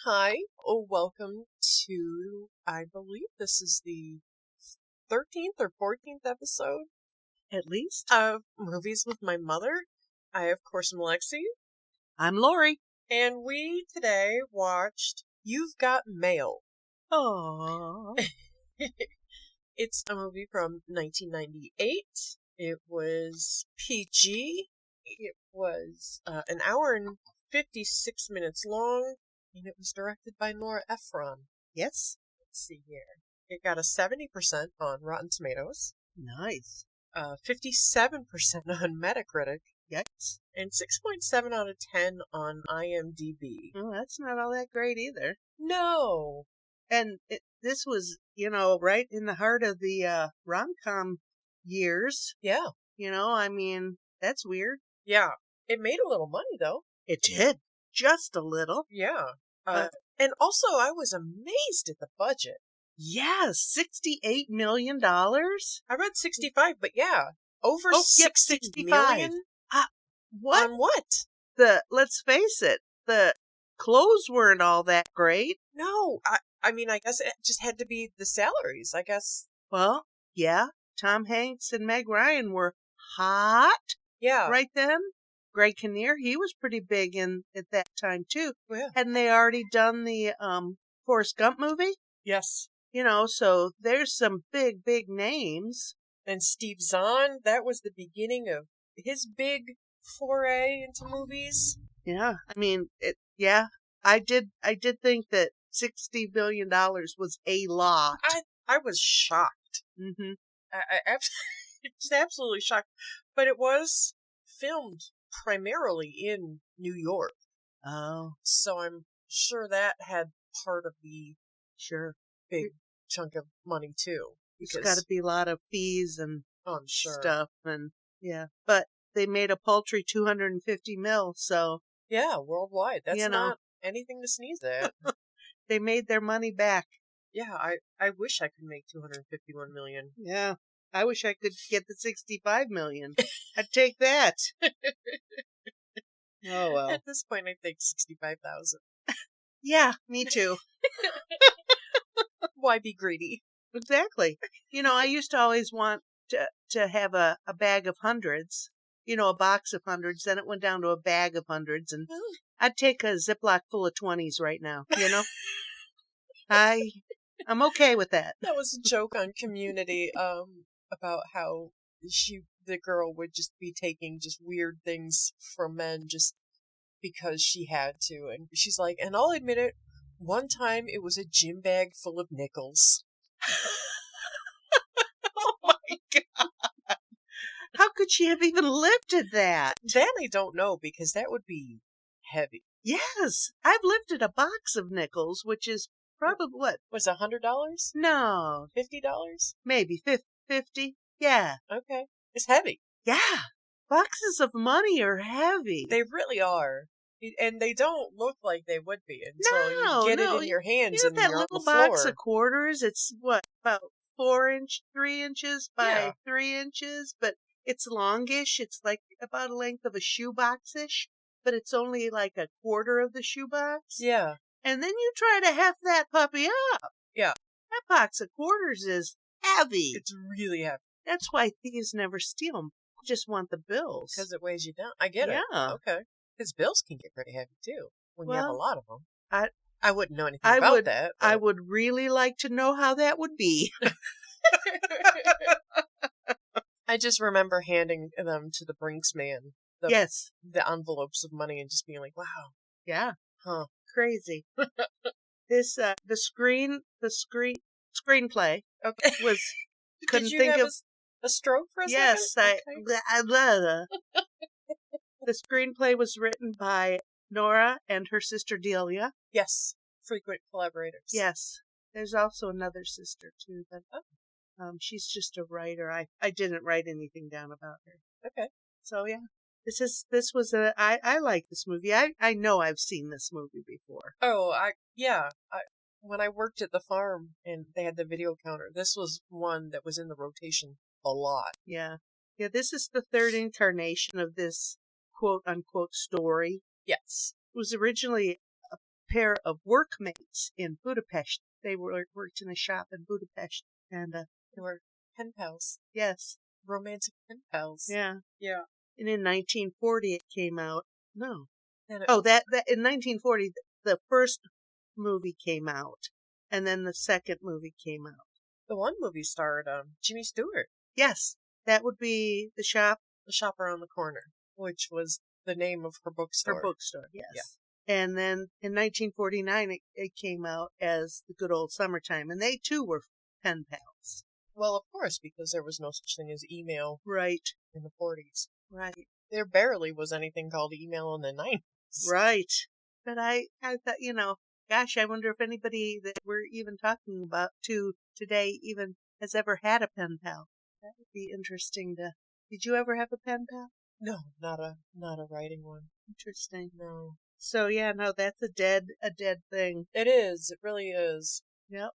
Hi, welcome to, I believe this is the 13th or 14th episode At least. of Movies with My Mother. I, of course, am Lexi, I'm Lori. and we today watched You've Got Mail. Aww. It's a movie from 1998. It was PG. It was an hour and 56 minutes long, and it was directed by Nora Ephron. Yes. Let's see here. It got a 70% on Rotten Tomatoes, Nice. 57% on Metacritic, Yes. and 6.7 out of 10 on IMDb. Well, that's not all that great either. No. And this was, right in the heart of the rom-com years. Yeah. That's weird. Yeah. It made a little money, though. It did. Just a little. Yeah. But- And also, I was amazed at the budget. Yes. $68 million? I read 65, but yeah. Over Oh, yep, 60 65. million? What? On what? Let's face it, the clothes weren't all that great. No. I mean, I guess it just had to be the salaries. I guess. Well, yeah. Tom Hanks and Meg Ryan were hot. Yeah. Right then. Greg Kinnear, he was pretty big at that time too. Yeah. Hadn't they already done the Forrest Gump movie? Yes. So there's some big names. And Steve Zahn, that was the beginning of his big foray into movies. Yeah, I did think that $60 billion was a lot. I was shocked. Mm-hmm. I just absolutely shocked. But it was filmed primarily in New York. Oh, So I'm sure that had part of the sure. big chunk of money too. It's got to be a lot of fees and I'm sure. stuff, and yeah. But they made a paltry 250 mil, so Yeah, worldwide. That's You know. not anything to sneeze at. they made their money back. Yeah, I wish I could make 251 million. Yeah. I wish I could get the 65 million. I'd take that. Oh, well. At this point, I think 65,000. Yeah, me too. Why be greedy? Exactly. I used to always want to have a bag of hundreds, a box of hundreds. Then it went down to a bag of hundreds, and I'd take a Ziploc full of 20s right now, I'm okay with that. That was a joke on Community about how the girl would just be taking just weird things from men just because she had to. And she's like, and I'll admit it, one time it was a gym bag full of nickels. Oh my God. How could she have even lifted that? That I don't know, because that would be heavy. Yes, I've lifted a box of nickels, which is probably what? Was it $100? No, $50? maybe 50. Yeah. Okay. It's heavy. Yeah. Boxes of money are heavy. They really are. And they don't look like they would be until you get it in your hands and that you're on the little box floor. of quarters, it's what, about 3 inches by 3 inches, but it's longish. It's like about a length of a shoebox-ish, but it's only like a quarter of the shoebox. Yeah. And then you try to heft that puppy up. Yeah. That box of quarters is heavy. It's really heavy. That's why thieves never steal them. Just want the bills. Because it weighs you down. I get it. Yeah. Okay. Because bills can get pretty heavy, too, when you have a Well, lot of them. I wouldn't know anything about that. I would really like to know how that would be. I just remember handing them to the Brinks man. Yes. The envelopes of money and just being like, wow. Yeah. Huh. Crazy. This the screenplay Okay. was couldn't Did you think have of a stroke for a yes, second? The screenplay was written by Nora and her sister Delia. Yes. Frequent collaborators. Yes. There's also another sister too, but she's just a writer. I didn't write anything down about her. Okay. So yeah. I like this movie. I know I've seen this movie before. Oh, when I worked at the farm and they had the video counter, this was one that was in the rotation a lot. Yeah. Yeah, this is the third incarnation of this quote unquote story. Yes. It was originally a pair of workmates in Budapest. They worked in a shop in Budapest, and They were pen pals. yes, Romantic pen pals. yeah. Yeah. And in 1940 it came out. No. And it, Oh, that in 1940 the first movie came out, and then the second movie came out. the one movie starred Jimmy Stewart, Yes, that would be The Shop, The Shop Around the Corner, which was the name of her bookstore. her bookstore. Yes. Yeah. And then in 1949 it came out as The Good Old Summertime, and they too were pen pals. Well, of course, because there was no such thing as email Right. in the 40s. Right. There barely was anything called email in the 90s. Right. But I thought, gosh, I wonder if anybody that we're even talking about today even has ever had a pen pal. That would be interesting to. Did you ever have a pen pal? No, not a writing one. Interesting. No. So yeah, no, that's a dead thing. It is. It really is. Yep.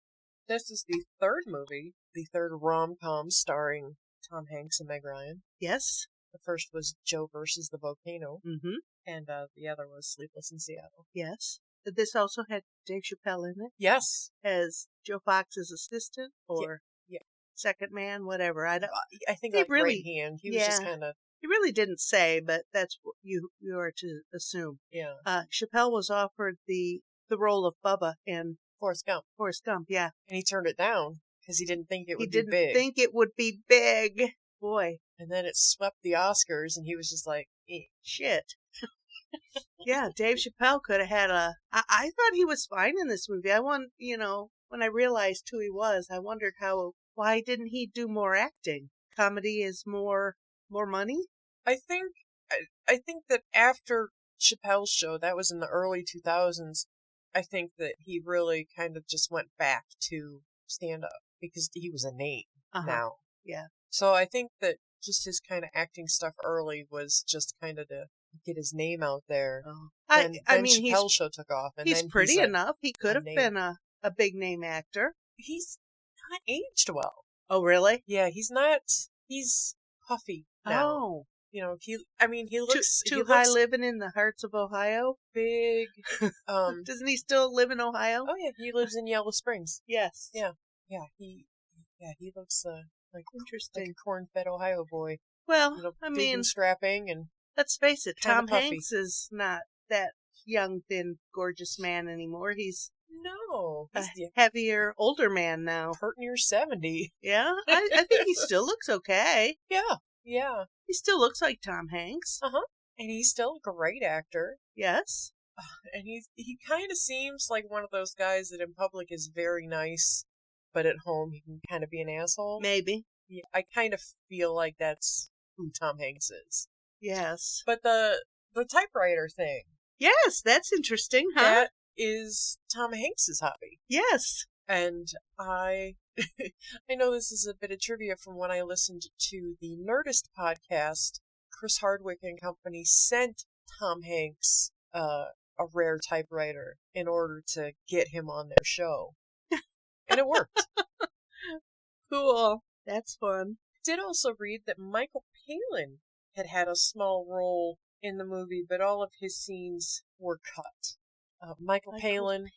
This is the third movie, the third rom-com starring Tom Hanks and Meg Ryan. Yes. The first was Joe versus the Volcano, Mm-hmm. and the other was Sleepless in Seattle. Yes. This also had Dave Chappelle in it Yes. as Joe Fox's assistant or yeah. second man, whatever. I don't. I think He like really- right hand. He was just yeah. kind of, He really didn't say, but that's what you are to assume. yeah. Chappelle was offered the role of Bubba in Forrest Gump. Forrest Gump. Yeah. And he turned it down because he didn't think it He would didn't be big. think it would be big. Boy, And then it swept the Oscars, and he was just like, eh. shit. Yeah, Dave Chappelle could have had I thought he was fine in this movie. When I realized who he was, I wondered why didn't he do more acting? Comedy is more money? I think that after Chappelle's show, that was in the early 2000s, I think that he really kind of just went back to stand-up because he was a name now. Yeah. So I think that just his kind of acting stuff early was just kind of to get his name out there. Oh. Then he's Chappelle's show took off, and he's then pretty he's enough. He could have name. been a big name actor. He's not aged well. Oh, really? Yeah, he's not. He's puffy now. Oh, He looks too he high looks living in the hearts of Ohio. big. Doesn't he still live in Ohio? Oh yeah, he lives in Yellow Springs. Yes. Yeah. He looks like Interesting. a corn-fed Ohio boy. Well, Big and scrapping, and let's face it, kinda Tom puffy. Hanks is not that young, thin, gorgeous man anymore. He's no, a he's heavier, older man now. hurt near 70. Yeah, I think he still looks okay. Yeah, He still looks like Tom Hanks. and he's still a great actor. Yes. And he kind of seems like one of those guys that in public is very nice, but at home he can kind of be an asshole. Maybe. Yeah, I kind of feel like that's who Tom Hanks is. Yes. But the typewriter thing, Yes, that's interesting, huh? that is Tom Hanks's hobby. Yes. And I know this is a bit of trivia from when I listened to the Nerdist podcast. Chris Hardwick and company sent Tom Hanks a rare typewriter in order to get him on their show. And it worked. Cool. That's fun. I did also read that Michael Palin had a small role in the movie, but all of his scenes were cut. Michael Palin,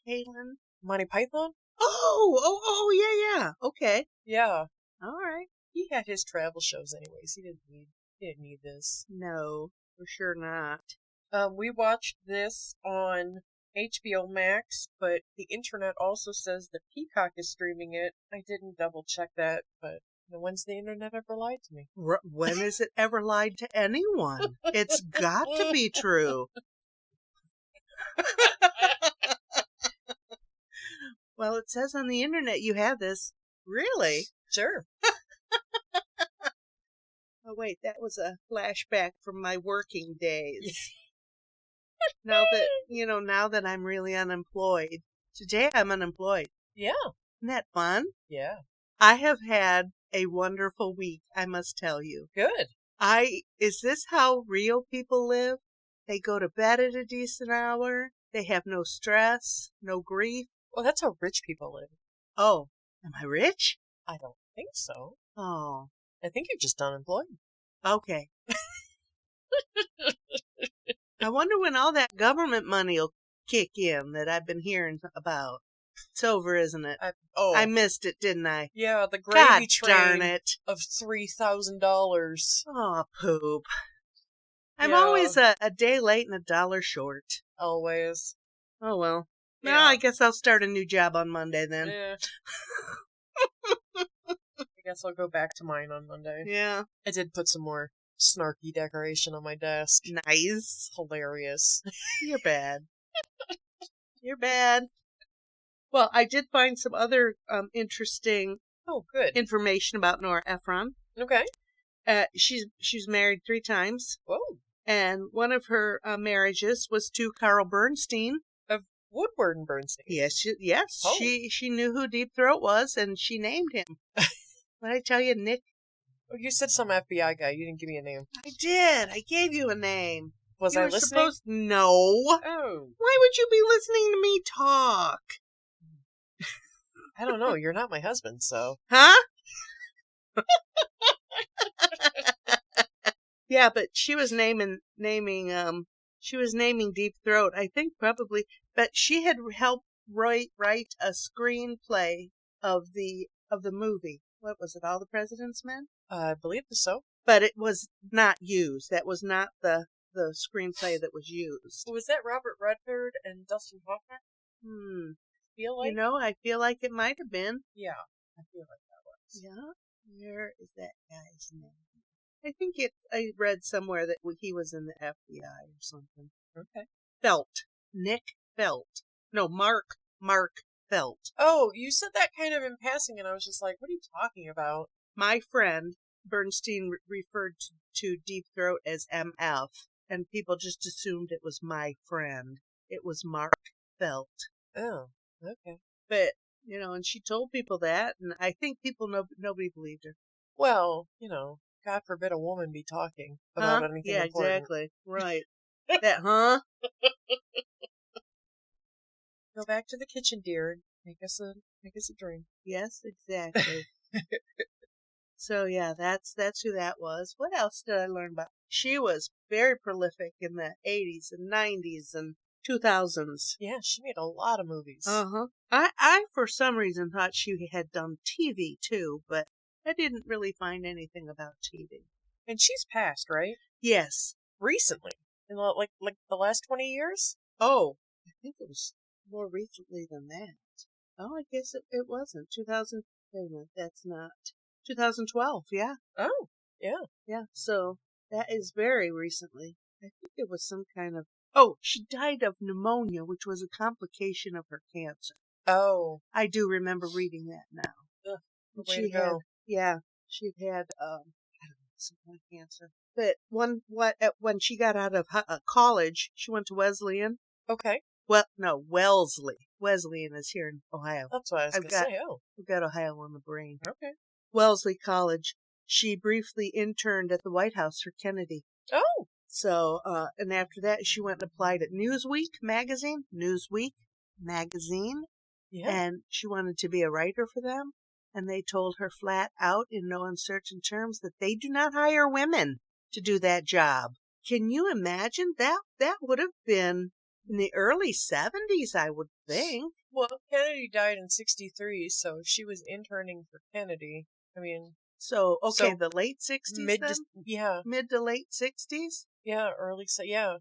Monty Python? Oh, yeah. Okay. Yeah. All right. He had his travel shows anyways. He didn't need this. No, for sure not. We watched this on HBO Max, but the internet also says that Peacock is streaming it. I didn't double check that, but when's the internet ever lied to me? When has it ever lied to anyone? It's got to be true. Well, it says on the internet you have this. Really? Sure. Oh, wait, that was a flashback from my working days. Now that I'm really unemployed. Today I'm unemployed. Yeah. Isn't that fun? Yeah. I have had a wonderful week, I must tell you. Good. Is this how real people live? They go to bed at a decent hour. They have no stress, no grief. Well, that's how rich people live. Oh, am I rich? I don't think so. Oh, I think you're just unemployed. okay. I wonder when all that government money will kick in that I've been hearing about. It's over, isn't it? Oh, I missed it, didn't I? yeah, the God gravy darn train it. of $3,000. Oh, poop. I'm Yeah. always a day late and $1 short. Always. Oh, well. No, Yeah. I guess I'll start a new job on Monday then. Eh. I guess I'll go back to mine on Monday. Yeah. I did put some more snarky decoration on my desk. Nice. Hilarious. You're bad. You're bad. Well, I did find some other interesting Oh, good. information about Nora Ephron. Okay. She's married 3 times, Whoa. and one of her marriages was to Carl Bernstein. Of Woodward and Bernstein. Yes, Oh. she knew who Deep Throat was, and she named him. What I tell you, Nick? Oh, you said some FBI guy. You didn't give me a name. I did. I gave you a name. Was You I were listening? No. Oh, Why would you be listening to me talk? I don't know. You're not my husband, so. Huh? Yeah, but she was naming Deep Throat. I think probably, but she had helped write a screenplay of the movie. What was it? All the President's Men? I believe so. But it was not used. That was not the screenplay that was used. Was that Robert Redford and Dustin Hoffman? Feel like? I feel like it might have been. Yeah, I feel like that was. Yeah. Where is that guy's name? I think I read somewhere that he was in the FBI or something. Okay. Felt. Nick Felt. No, Mark Felt. Oh, you said that kind of in passing, and I was just like, what are you talking about? My friend Bernstein referred to Deep Throat as MF, and people just assumed it was my friend. It was Mark Felt. Oh, okay. But, and she told people that, and I think nobody believed her. Well, God forbid a woman be talking about anything yeah, important. Exactly. Right. That, huh? Go back to the kitchen, dear, and make us a drink. Yes, exactly. So yeah, that's who that was. What else did I learn about? She was very prolific in the 80s and 90s and 2000s. Yeah, she made a lot of movies. Uh-huh. I for some reason thought she had done TV too, but I didn't really find anything about TV. And she's passed, right? Yes. Recently. In like the last 20 years? Oh, I think it was more recently than that. Oh, I guess it wasn't. 2000, wait a minute, that's not. 2012, yeah. Oh, yeah. Yeah, so that is very recently. I think it was some kind of... Oh, she died of pneumonia, which was a complication of her cancer. Oh. I do remember reading that now. Ugh, way to go. She'd had, I don't know, some kind of cancer. But when she got out of college, she went to Wesleyan. Okay. Well, no, Wellesley. Wesleyan is here in Ohio. That's what I was going to say. Oh. I've got Ohio on the brain. Okay. Wellesley College. She briefly interned at the White House for Kennedy. Oh. So, and after that, she went and applied at Newsweek magazine. Yeah. And she wanted to be a writer for them. And they told her flat out in no uncertain terms that they do not hire women to do that job. Can you imagine that? That would have been in the early 70s, I would think. Well, Kennedy died in 1963, so if she was interning for Kennedy, I mean... So, okay, the late 60s Mid to late 60s? Yeah, early, yeah.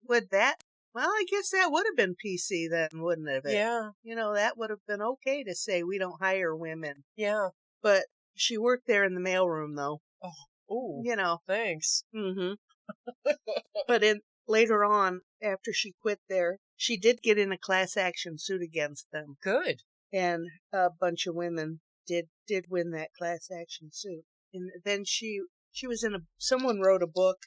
Would that... Well, I guess that would have been PC then, wouldn't it? Yeah. That would have been okay to say we don't hire women. Yeah. But she worked there in the mailroom, though. Oh. Thanks. Mm-hmm. But later on, after she quit there, she did get in a class action suit against them. Good. And a bunch of women did win that class action suit. And then she was in someone wrote a book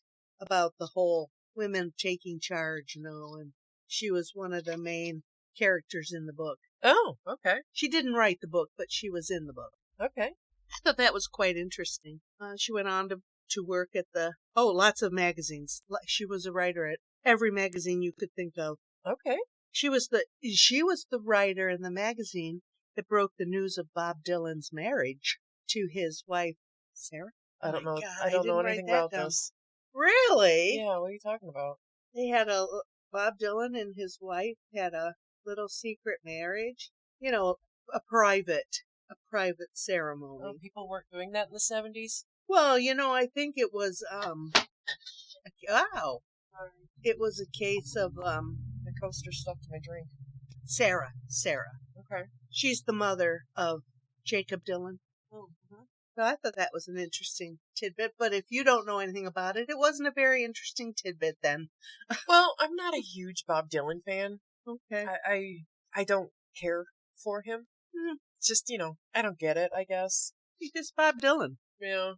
about the whole women taking charge, and she was one of the main characters in the book. Oh, okay. She didn't write the book, but she was in the book. Okay. I thought that was quite interesting. She went on to work at lots of magazines. She was a writer at every magazine you could think of. Okay. She was the writer in the magazine that broke the news of Bob Dylan's marriage to his wife, Sarah. I don't know. God, I don't know anything about this. Really? Yeah, what are you talking about? They had Bob Dylan and his wife had a little secret marriage. You know, a private ceremony. People weren't doing that in the 70s? Well, I think it was wow. It was a case of The coaster stuck to my drink. Sarah. Okay. She's the mother of Jacob Dylan. Mm-hmm. So I thought that was an interesting tidbit, but if you don't know anything about it, it wasn't a very interesting tidbit then. Well, I'm not a huge Bob Dylan fan. Okay. I don't care for him. It's just, I don't get it, I guess. He's just Bob Dylan. Yeah.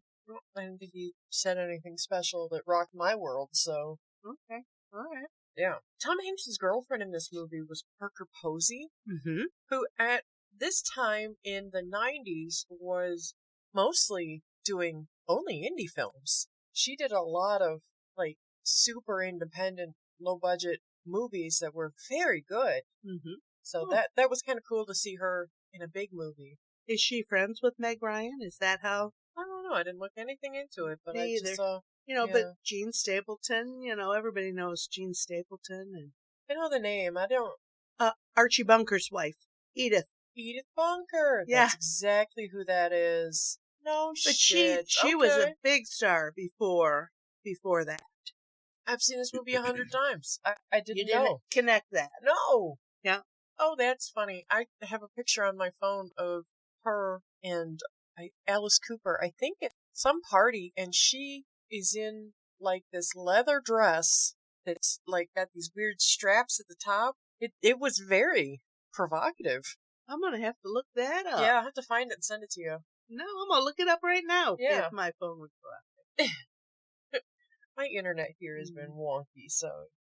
I didn't think he said anything special that rocked my world, so. Okay. All right. Yeah. Tom Hanks' girlfriend in this movie was Parker Posey, Mm-hmm. who at this time in the 90s was mostly doing only indie films. She did a lot of, like, super independent, low-budget movies that were very good. Mm-hmm. So that was kind of cool to see her in a big movie. Is she friends with Meg Ryan? Is that how? I don't know. I didn't look anything into it, but Me I either. just saw. But Gene Stapleton, everybody knows Gene Stapleton. And I know the name. I don't. Archie Bunker's wife, Edith. Edith Bunker. Yeah. That's exactly who that is. No But shit. she was a big star before that. I've seen this movie 100 times. I didn't You know. didn't connect that. No. Yeah. Oh, that's funny. I have a picture on my phone of her and Alice Cooper. I think at some party, and she is in like this leather dress that's like got these weird straps at the top. It was very provocative. I'm gonna have to look that up. Yeah, I'll have to find it and send it to you. No, I'm gonna look it up right now. Yeah. If my phone would go out. My internet here has been wonky, so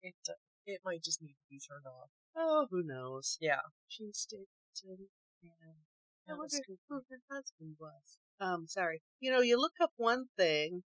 it might just need to be turned off. Oh, who knows? Yeah. Gene Stapleton and I Alice wonder Cooper. who her husband was. Sorry. You look up one thing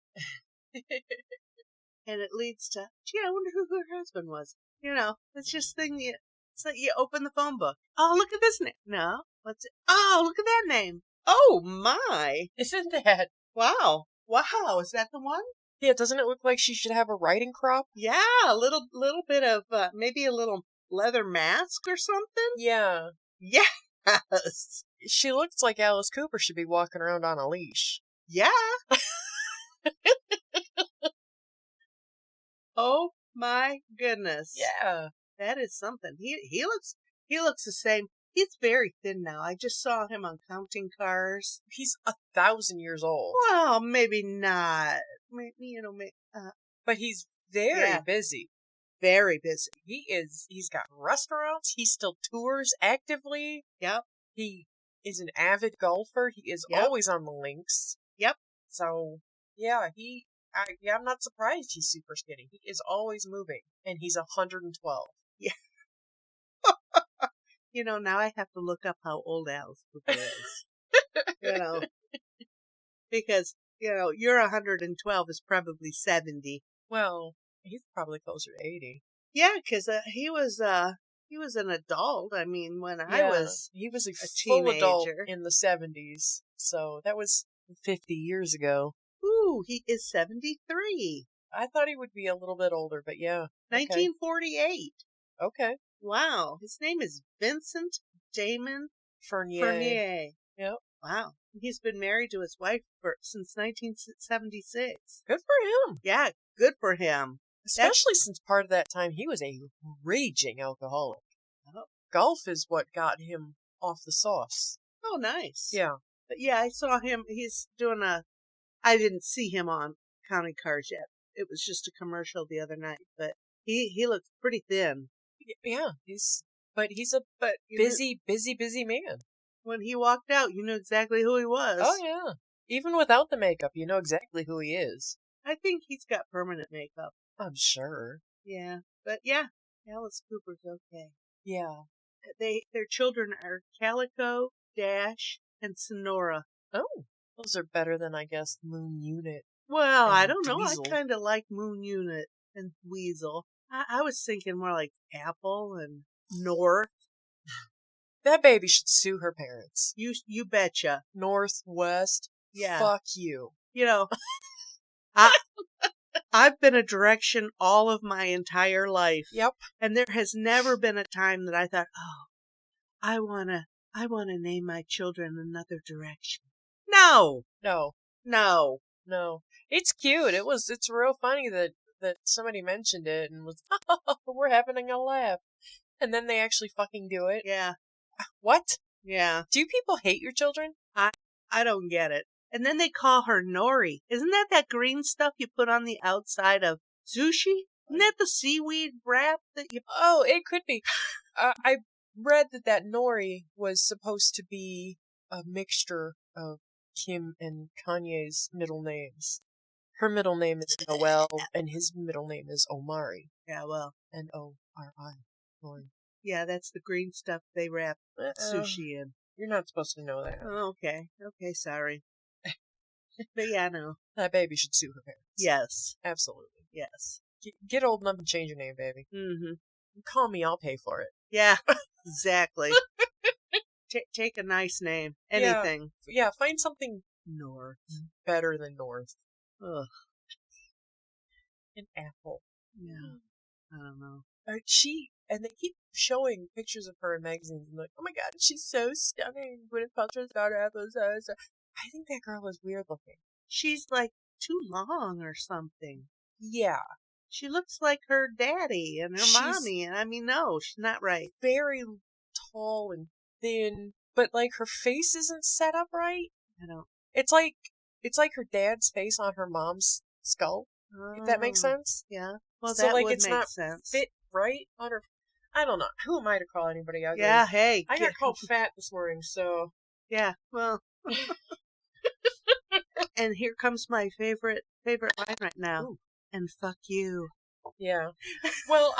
and it leads to, gee, I wonder who her husband was. It's just thing it's like you open the phone book. Oh, look at this name. No. What's it? Oh, look at that name. Oh my. Isn't that? Wow. Wow. Is that the one? Yeah, doesn't it look like she should have a riding crop? Yeah, a little bit of maybe a little leather mask or something. Yeah. Yes. She looks like Alice Cooper should be walking around on a leash. Yeah. Oh my goodness. Yeah. That is something. He looks the same. He's very thin now. I just saw him on Counting Cars. He's 1,000 years old. Well, maybe not. Maybe, But he's very Yeah. busy. very busy. He's got restaurants. He still tours actively. Yep. He is an avid golfer. He is Yep. always on the links. Yep. So, yeah, I'm not surprised he's super skinny. He is always moving, and he's 112. Now I have to look up how old Alice Cooper is. Because, you're 112 is probably 70. Well, he's probably closer to 80. Yeah, because he was an adult. I mean, when I Yeah, was he was a a full adult teenager. in the 70s, so that was 50 years ago. Ooh, he is 73. I thought he would be a little bit older, but yeah. 1948. Okay. Wow. His name is Vincent Damon Fournier. Fournier. Yep. Wow. He's been married to his wife since 1976. Good for him. Yeah, good for him. Especially since part of that time he was a raging alcoholic. Oh. Golf is what got him off the sauce. Oh, nice. Yeah. But yeah, I saw him. He's doing I didn't see him on Counting Cars yet. It was just a commercial the other night, but he looks pretty thin. Yeah, he's a busy man. When he walked out, you knew exactly who he was. Oh yeah. Even without the makeup, you know exactly who he is. I think he's got permanent makeup. I'm sure. Yeah. But yeah, Alice Cooper's okay. Yeah. Their children are Calico, Dash, and Sonora. Oh, those are better than, I guess, Moon Unit. Well, I And don't know. Dweezil. I kind of like Moon Unit and Weasel. I was thinking more like Apple and North. That baby should sue her parents. You betcha. Northwest. Yeah. Fuck you. I I've been a direction all of my entire life. Yep. And there has never been a time that I thought, oh, I wanna name my children another direction. No. No. No. No. It's cute. It's real funny that somebody mentioned it and was, oh, we're having a laugh. And then they actually fucking do it. Yeah. What? Yeah. Do people hate your children? I don't get it. And then they call her nori. Isn't that green stuff you put on the outside of sushi? Isn't that the seaweed wrap that you... Oh, it could be. I read that nori was supposed to be a mixture of Kim and Kanye's middle names. Her middle name is Noel, and his middle name is Omari. Yeah, well. N-O-R-I. Nori. Yeah, that's the green stuff they wrap sushi in. You're not supposed to know that. Oh, okay. Okay, sorry. But yeah, no. That baby should sue her parents. Yes. Absolutely. Yes. Get old enough and change your name, baby. Mm-hmm. Call me, I'll pay for it. Yeah, exactly. Take a nice name. Anything. Yeah, find something North. better than North. Ugh. An apple. Yeah. I don't know. And they keep showing pictures of her in magazines and like, oh my god, she's so stunning. Gwyneth Paltrow's daughter, apple, so. I think that girl is weird looking. She's like too long or something. Yeah. She looks like her daddy and her mommy, and I mean, no, she's not right. Very tall and thin, but like her face isn't set up right. I don't. It's like her dad's face on her mom's skull. If that makes sense. Yeah. Well, so that like would it's make not sense. fit right on her. I don't know. Who am I to call anybody ugly? Yeah. Hey. I got called fat this morning, so. Yeah. Well. And here comes my favorite line right now. Ooh. And fuck you. Yeah. Well,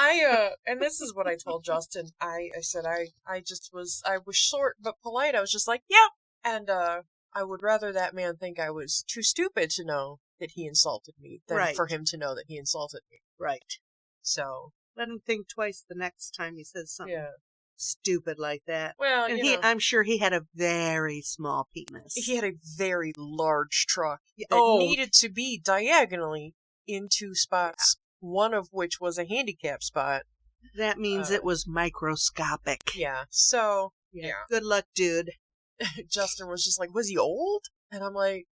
and this is what I told Justin. I said I was short but polite. I was just like, yep. And I would rather that man think I was too stupid to know that he insulted me than for him to know that he insulted me. Right. So let him think twice the next time he says something stupid like that. Well, and I'm sure he had a very small penis. He had a very large truck that needed to be diagonally in two spots, one of which was a handicap spot. That means it was microscopic. Yeah. So, yeah. Good luck, dude. Justin was just like, was he old? And I'm like,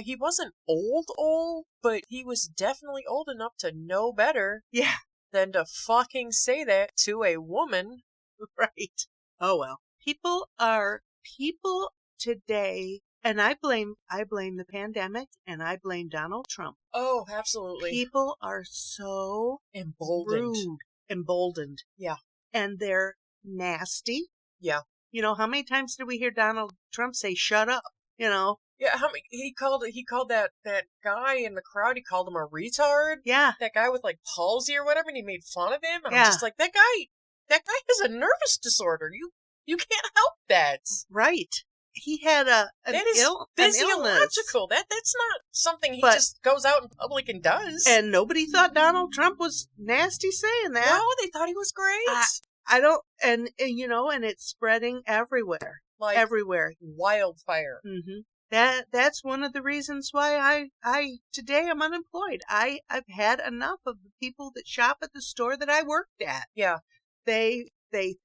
he wasn't old, but he was definitely old enough to know better. Yeah. Than to fucking say that to a woman. Right. Oh well. People today, and I blame the pandemic and I blame Donald Trump. Oh, absolutely. People are so emboldened. Yeah. And they're nasty. Yeah. You know, how many times did we hear Donald Trump say shut up? You know? Yeah, how many he called that guy in the crowd, he called him a retard. Yeah. That guy with like palsy or whatever, and he made fun of him. And I'm just like, that guy has a nervous disorder. You can't help that. Right. He had an physiological. That's not something he just goes out in public and does. And nobody thought Donald Trump was nasty saying that. No, they thought he was great. I don't, and you know, and it's spreading everywhere. Like everywhere. Wildfire. Mm-hmm. That's one of the reasons why I today I'm unemployed. I've had enough of the people that shop at the store that I worked at. Yeah. They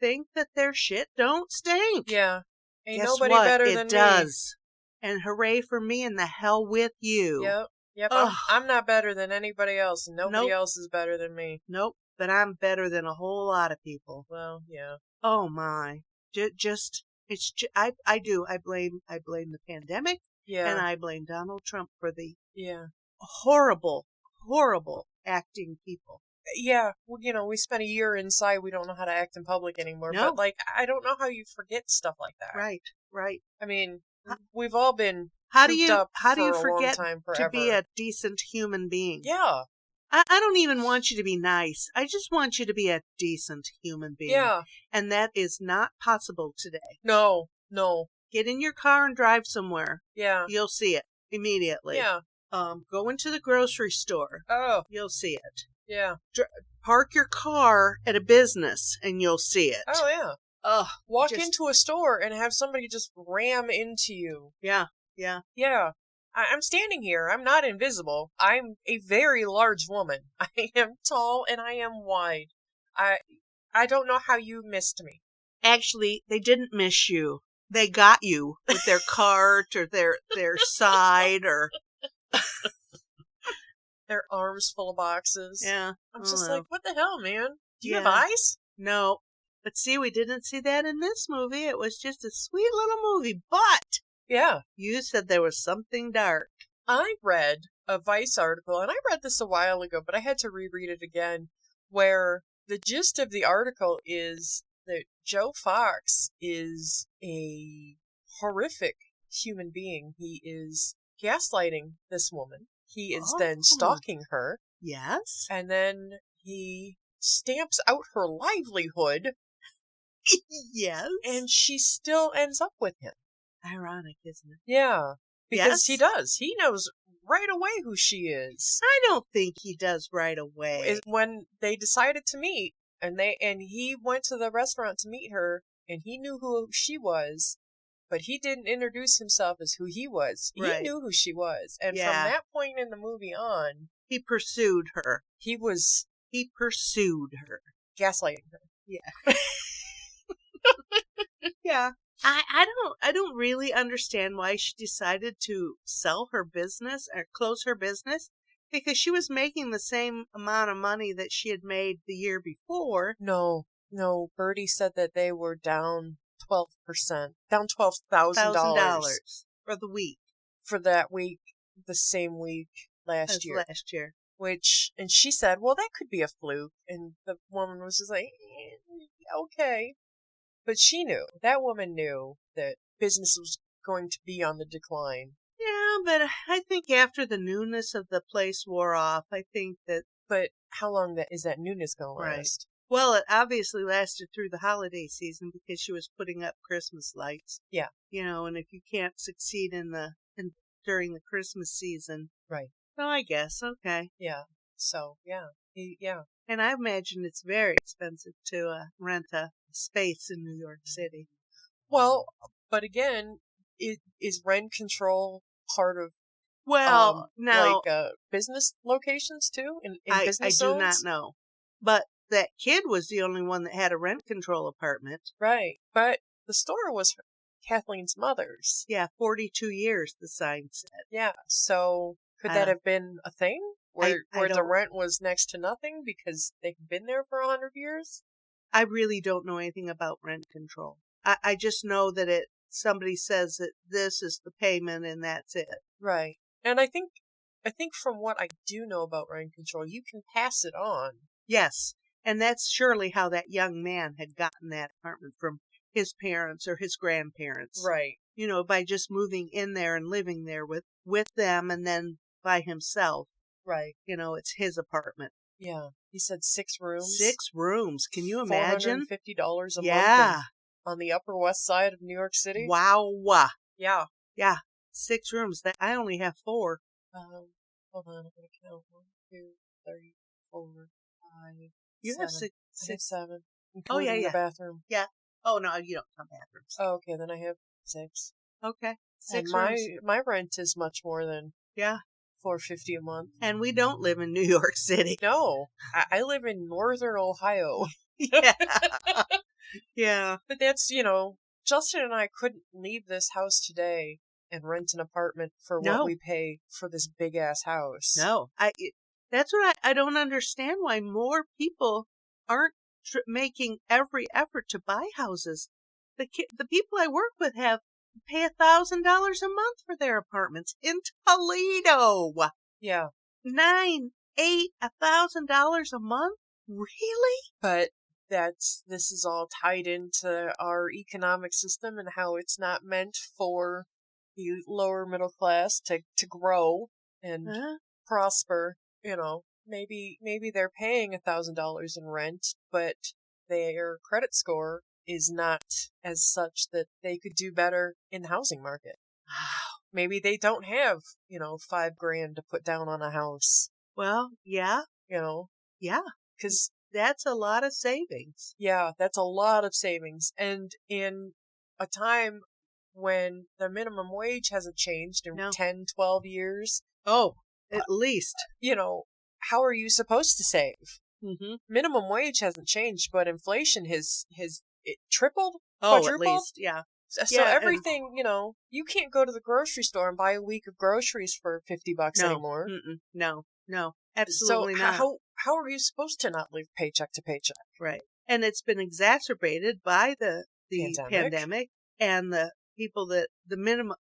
think that their shit don't stink. Yeah. Ain't Guess nobody what? better than me. It does. And hooray for me and the hell with you. Yep. I'm not better than anybody else, and nobody else is better than me. Nope. But I'm better than a whole lot of people. Well, yeah. Oh my. I blame the pandemic. Yeah. And I blame Donald Trump for the horrible acting people. Yeah, well, you know, we spent a year inside. We don't know how to act in public anymore. No. But, like, I don't know how you forget stuff like that. Right. I mean, we've all been how do you forget to be a decent human being? Yeah. I don't even want you to be nice. I just want you to be a decent human being. Yeah. And that is not possible today. No. Get in your car and drive somewhere. Yeah. You'll see it immediately. Yeah. Go into the grocery store. Oh. You'll see it. Yeah. Park your car at a business and you'll see it. Oh, yeah. Walk into a store and have somebody just ram into you. Yeah. Yeah. I'm standing here. I'm not invisible. I'm a very large woman. I am tall and I am wide. I I don't know how you missed me. Actually, they didn't miss you. They got you with their cart or their side or Their arms full of boxes. yeah. I'm I just don't know. like, what the hell, man? Do you have Yeah. eyes? No. But see, we didn't see that in this movie. It was just a sweet little movie. But Yeah. you said there was something dark. I read a Vice article, and I read this a while ago, but I had to reread it again, where the gist of the article is that Joe Fox is a horrific human being. He is gaslighting this woman. He is then Oh. stalking her, Yes. and then he stamps out her livelihood, Yes. and she still ends up with him. Ironic, isn't it? Yeah, because he Yes. does. He knows right away who she is. I don't think he does right away. Is when they decided to meet, and he went to the restaurant to meet her, and he knew who she was, but he didn't introduce himself as who he was. He Right. knew who she was, and from Yeah. that point in the movie on, He pursued her. he was He pursued her. gaslighting her. Yeah. Yeah. I don't really understand why she decided to sell her business or close her business because she was making the same amount of money that she had made the year before. No, Bertie said that they were down 12%, down $12,000 $1,000 for the week for that week, the same week as last year. last year. And she said, well, that could be a fluke. And the woman was just like, okay. But that woman knew that business was going to be on the decline. Yeah, but I think after the newness of the place wore off, I think that, But how long is that newness going to Right. last? well, it obviously lasted through the holiday season because she was putting up Christmas lights. Yeah. And if you can't succeed during the Christmas season, Right. well, I guess, okay. Yeah. So, yeah. Yeah. And I imagine it's very expensive to rent a space in New York City. Well, but again, is rent control part of Well, now, business locations too? In I business do not zones? know. But that kid was the only one that had a rent control apartment. Right. But the store was Kathleen's mother's. Yeah, 42 years, the sign said. Yeah. So could I that don't- have been a thing? I Where the don't- rent was next to nothing because they've been there for 100 years? I really don't know anything about rent control. I just know that somebody says that this is the payment and that's it. Right. And I think from what I do know about rent control, you can pass it on. Yes, and that's surely how that young man had gotten that apartment from his parents or his grandparents. Right. By just moving in there and living there with them and then by himself. Right. It's his apartment. Yeah. He said 6 rooms. 6 rooms. Can you imagine? $450 a month Yeah. on the Upper West Side of New York City. Wow. Yeah. Yeah. 6 rooms. I only have 4. Hold on, I'm gonna count. 1, 2, 3, 4, 5. You have 7. six. I have 7. Oh, yeah, including yeah. the bathroom. Oh, no, you don't count bathrooms. Oh, okay, then I have 6. Okay. 6 and rooms. my rent is much more than Yeah. $450 a month. And we don't live in New York City. No, I live in northern Ohio. Yeah. Yeah. But that's, Justin and I couldn't leave this house today and rent an apartment for No. what we pay for this big ass house. No. That's what I don't understand why more people aren't making every effort to buy houses. The people I work with pay $1,000 a month for their apartments in Toledo. Yeah. $9,000, $8,000 a month? Really? But this is all tied into our economic system and how it's not meant for the lower middle class to grow and Huh? prosper. Maybe they're paying $1,000 in rent, but their credit score is not as such that they could do better in the housing market. Maybe they don't have, $5,000 to put down on a house. Well, yeah. Yeah. Because That's a lot of savings. yeah, that's a lot of savings. And in a time when the minimum wage hasn't changed in No. 10, 12 years. Oh, at least. How are you supposed to save? Mm-hmm. Minimum wage hasn't changed, but inflation has it tripled, Oh, at quadrupled. least, yeah. So Yeah, everything, you can't go to the grocery store and buy a week of groceries for $50 anymore. No, So absolutely not. how are you supposed to not live paycheck to paycheck? Right. And it's been exacerbated by the Pandemic. and the people the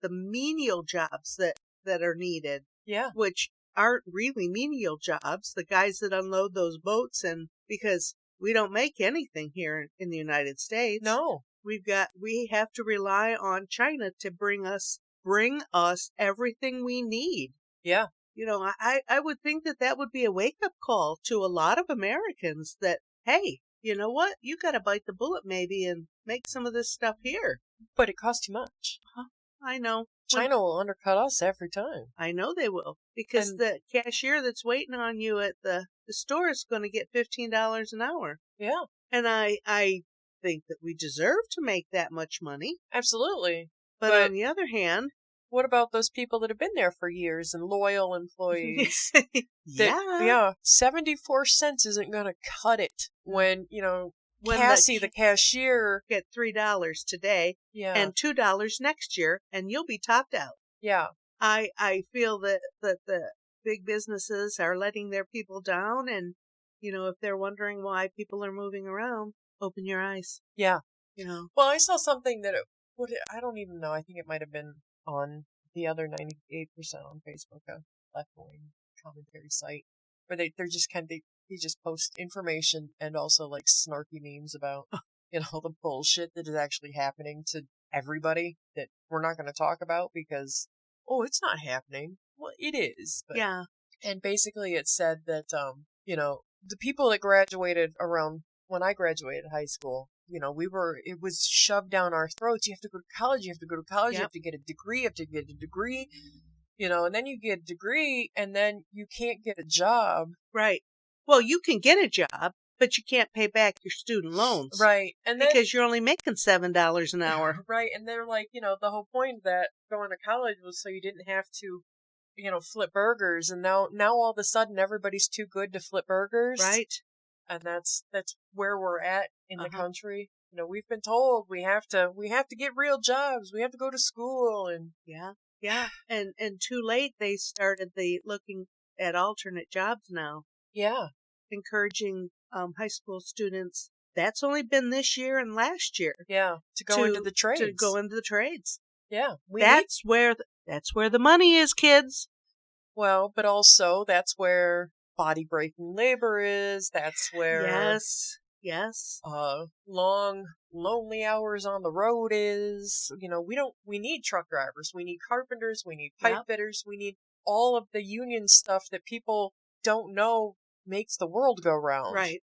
menial jobs that are needed, Yeah. which aren't really menial jobs, the guys that unload those boats, and because we don't make anything here in the United States. No. We have to rely on China to bring us everything we need. Yeah. I would think that would be a wake-up call to a lot of Americans that, hey, you know what? You got to bite the bullet maybe and make some of this stuff here. But it costs too much. I know. China will undercut us every time. I know they will, because the cashier that's waiting on you at the store is going to get $15 an hour. Yeah. And I think that we deserve to make that much money. Absolutely. But on the other hand, what about those people that have been there for years and loyal employees? Yeah. 74 cents isn't going to cut it when Cassie, the cashier, get $3 today and $2 next year, and you'll be topped out. Yeah. I feel that the big businesses are letting their people down, and if they're wondering why people are moving around, open your eyes. Yeah. Well, I saw something that I don't even know. I think it might have been on the other 98% on Facebook, a left-wing commentary site, where they're just they just post information and also like snarky memes about the bullshit that is actually happening to everybody that we're not going to talk about because it's not happening. Well, it is. But, yeah. And basically, it said that the people that graduated around when I graduated high school, it was shoved down our throats. You have to go to college. You have to go to college. Yep. You have to get a degree. You have to get a degree. And then you get a degree, and then you can't get a job. Right. Well, you can get a job, but you can't pay back your student loans. Right. And because you're only making $7 an hour. Right. And they're like, the whole point of that going to college was so you didn't have to, flip burgers. And now all of a sudden everybody's too good to flip burgers. Right. And that's where we're at in the country. We've been told we have to get real jobs. We have to go to school and yeah. And too late they started looking at alternate jobs now. Yeah. Encouraging high school students. That's only been this year and last year. Yeah. To go into the trades. To go into the trades. Yeah. That's where the money is, kids. Well, but also that's where body breaking labor is. That's where Yes. Long lonely hours on the road is. We need truck drivers. We need carpenters. We need pipe fitters. We need all of the union stuff that people don't know makes the world go round. Right.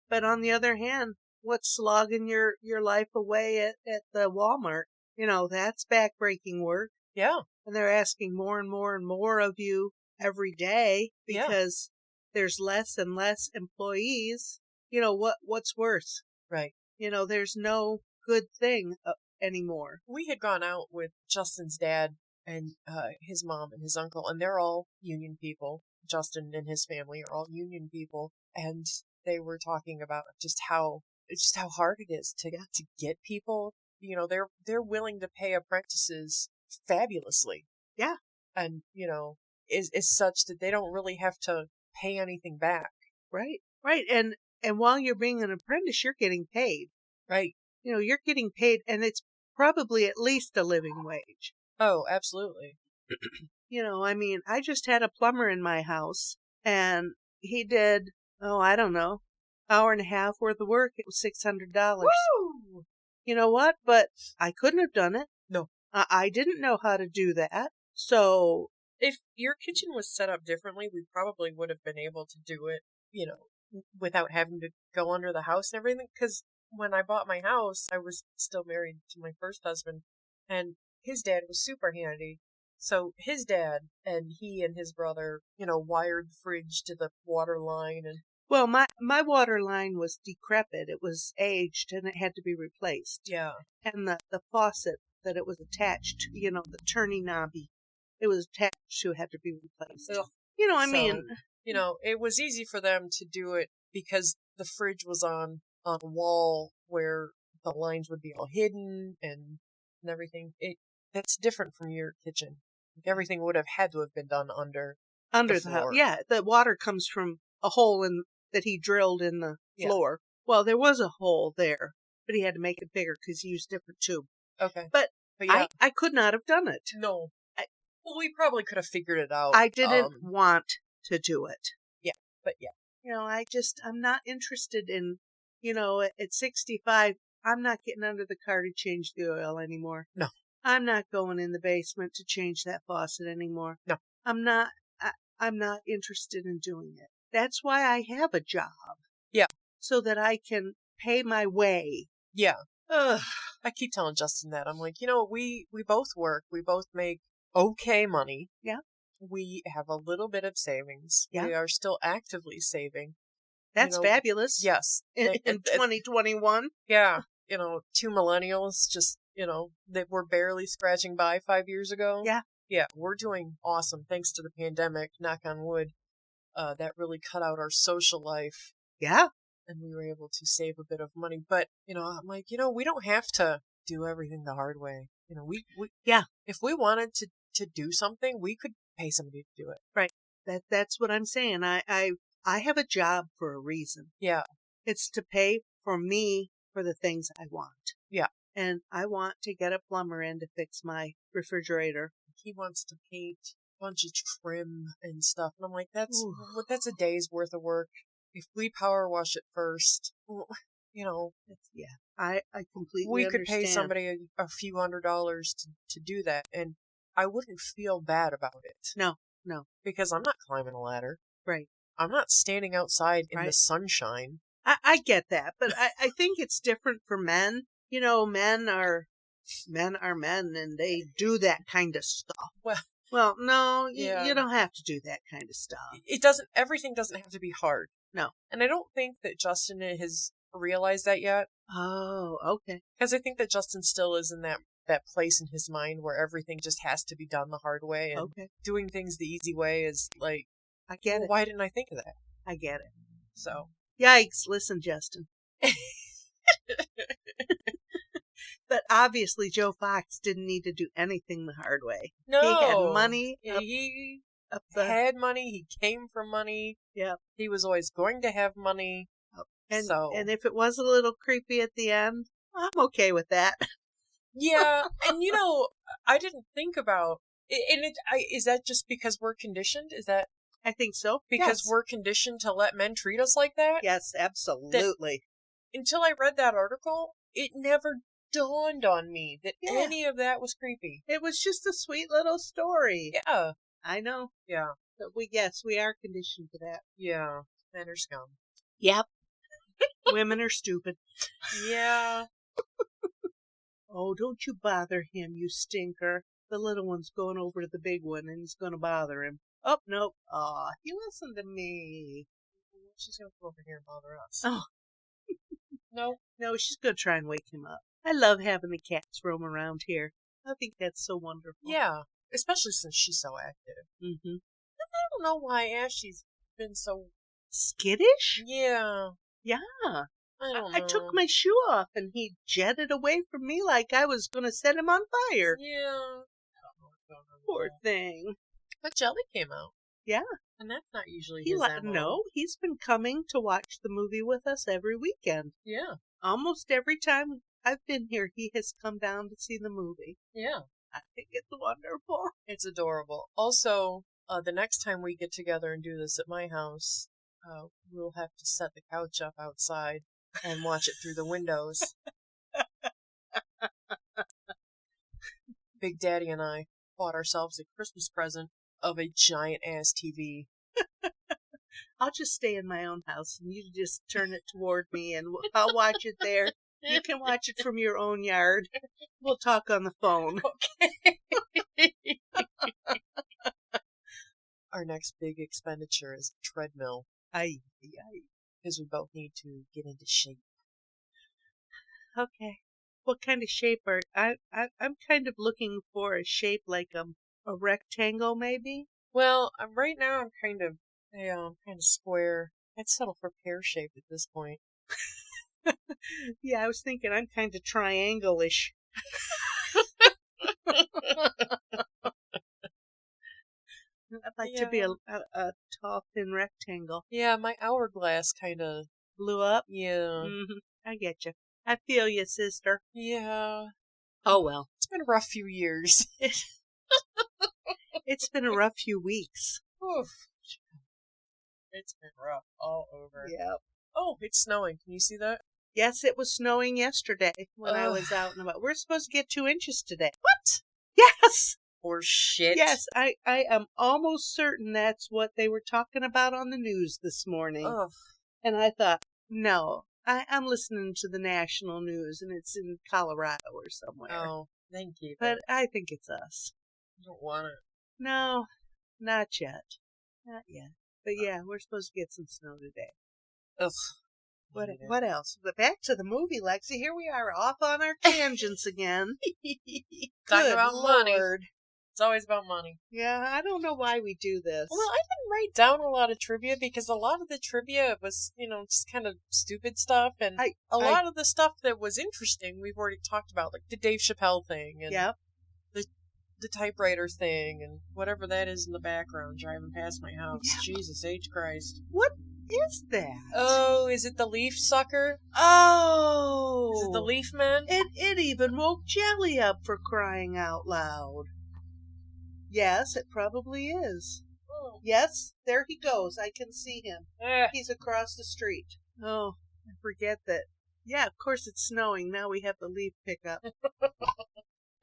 But on the other hand, what's slogging your life away at the Walmart? That's backbreaking work. Yeah. And they're asking more and more and more of you every day because there's less and less employees. What's worse? Right. There's no good thing anymore. We had gone out with Justin's dad and his mom and his uncle, and they're all union people. Justin and his family are all union people, and they were talking about just how hard it is to get people. They're willing to pay apprentices fabulously. Yeah. And is such that they don't really have to pay anything back. Right. And while you're being an apprentice, you're getting paid. Right. You're getting paid, and it's probably at least a living wage. Oh, absolutely. I just had a plumber in my house, and he did, I don't know, hour and a half worth of work. It was $600. Woo! You know what? But I couldn't have done it. No. I didn't know how to do that. So if your kitchen was set up differently, we probably would have been able to do it, without having to go under the house and everything. Because when I bought my house, I was still married to my first husband, and his dad was super handy. So his dad and he and his brother, wired the fridge to the water line. And well, my water line was decrepit. It was aged and it had to be replaced. Yeah. And the faucet that it was attached to, the turning knobby. It was attached to, had to be replaced. Ugh. I mean, it was easy for them to do it because the fridge was on a wall where the lines would be all hidden and everything. That's different from your kitchen. Everything would have had to have been done under under the the house. floor. Yeah, the water comes from a hole that he drilled in the floor. Well, there was a hole there, but he had to make it bigger because he used different tube. Okay. But yeah. I could not have done it. No. Well, we probably could have figured it out. I didn't want to do it. Yeah, but yeah. I'm not interested in, at 65, I'm not getting under the car to change the oil anymore. No. I'm not going in the basement to change that faucet anymore. No. I'm not interested in doing it. That's why I have a job. Yeah. So that I can pay my way. Yeah. Ugh. I keep telling Justin that. I'm like, we both work. We both make okay money. Yeah. We have a little bit of savings. Yeah. We are still actively saving. That's fabulous. Yes. In 2021. Yeah. 2 millennials just, that were barely scratching by 5 years ago. Yeah. Yeah. We're doing awesome thanks to the pandemic. Knock on wood. That really cut out our social life. Yeah. And we were able to save a bit of money. But, I'm like, we don't have to do everything the hard way. We yeah. If we wanted to do something, we could pay somebody to do it. Right. That's what I'm saying. I have a job for a reason. Yeah. It's to pay for me for the things I want. Yeah. And I want to get a plumber in to fix my refrigerator. He wants to paint a bunch of trim and stuff. And I'm like, that's a day's worth of work. If we power wash it first, yeah, I completely we understand. could pay somebody a few $100s to do that, and I wouldn't feel bad about it. No. Because I'm not climbing a ladder. Right. I'm not standing outside in the sunshine. I get that, but I think it's different for men. Men are men, and they do that kind of stuff. Well, no, you don't have to do that kind of stuff. Everything doesn't have to be hard. No. And I don't think that Justin has realized that yet. Oh, okay. Because I think that Justin still is in that place in his mind where everything just has to be done the hard way. And doing things the easy way is like, I get it. Why didn't I think of that? I get it. So. Yikes. Listen, Justin. But obviously Joe Fox didn't need to do anything the hard way. No. He had money. He had money. He came from money. Yep. He was always going to have money. And if it was a little creepy at the end, I'm okay with that. Yeah. And I didn't think about and is that just because we're conditioned? Is that I think so. Because we're conditioned to let men treat us like that? Yes, absolutely. Until I read that article, it never dawned on me that any of that was creepy. It was just a sweet little story. Yeah. I know. Yeah. But we are conditioned to that. Yeah. Men are scum. Yep. Women are stupid. Yeah. Oh, don't you bother him, you stinker. The little one's going over to the big one and he's going to bother him. Oh, no. Aw, he listened to me. She's going to come over here and bother us. Oh. No, she's going to try and wake him up. I love having the cats roam around here. I think that's so wonderful. Yeah, especially since she's so active. Mm-hmm. I don't know why Ashley's been so skittish. Yeah. Yeah. I don't know. I took my shoe off and he jetted away from me like I was going to set him on fire. Yeah. I don't know what's going on. Poor thing. But Jelly came out. Yeah. And that's not usually his MO. No, he's been coming to watch the movie with us every weekend. Yeah. Almost every time I've been here, he has come down to see the movie. Yeah. I think it's wonderful. It's adorable. Also, the next time we get together and do this at my house, we'll have to set the couch up outside and watch it through the windows. Big Daddy and I bought ourselves a Christmas present of a giant-ass TV. I'll just stay in my own house, and you just turn it toward me, and I'll watch it there. You can watch it from your own yard. We'll talk on the phone. Okay. Our next big expenditure is a treadmill. Aye. Because we both need to get into shape. Okay. What kind of shape are I'm kind of looking for a shape like a rectangle, maybe. Well, right now I'm kind of square. I'd settle for pear shape at this point. Yeah, I was thinking I'm kind of triangle-ish. I'd like to be a tall, thin rectangle. Yeah, my hourglass kind of blew up. Yeah. I get you. I feel you, sister. Yeah. Oh, well. It's been a rough few years. It's been a rough few weeks. Oof. It's been rough all over. Yep. Oh, it's snowing. Can you see that? Yes, it was snowing yesterday when I was out and about. We're supposed to get 2 inches today. What? Yes. Or shit. Yes, I am almost certain that's what they were talking about on the news this morning. Ugh. And I thought, no, I'm listening to the national news and it's in Colorado or somewhere. Oh, thank you. But I think it's us. I don't want it. No, not yet. Not yet. But yeah, we're supposed to get some snow today. Ugh. What else? But back to the movie, Lexi. Here we are off on our tangents again. Talking about money. Lord. It's always about money. Yeah, I don't know why we do this. Well, I didn't write down a lot of trivia because a lot of the trivia was, just kind of stupid stuff. And a lot of the stuff that was interesting, we've already talked about, like the Dave Chappelle thing. And yep. The typewriter thing and whatever that is in the background driving past my house. Yeah. Jesus H. Christ. What is that? Oh, is it the leaf sucker? Oh. Is it the leaf man? It even woke Jelly up, for crying out loud. Yes, it probably is. Oh. Yes, there he goes. I can see him. He's across the street. Oh, I forget that. Yeah, of course it's snowing. Now we have the leaf pickup.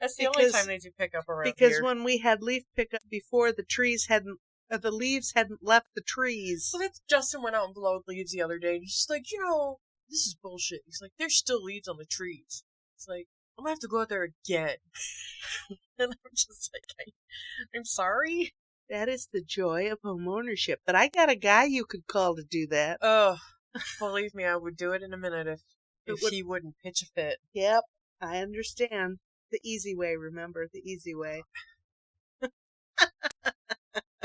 That's the only time they do pickup around here. Because when we had leaf pickup before, the leaves hadn't left the trees. So that's Justin went out and blowed leaves the other day, and he's just like, this is bullshit. He's like, there's still leaves on the trees. It's like, I'm gonna have to go out there again. And I'm just like, I'm sorry. That is the joy of home ownership. But I got a guy you could call to do that. Oh, believe me, I would do it in a minute if he wouldn't pitch a fit. Yep, I understand. The easy way, remember, the easy way.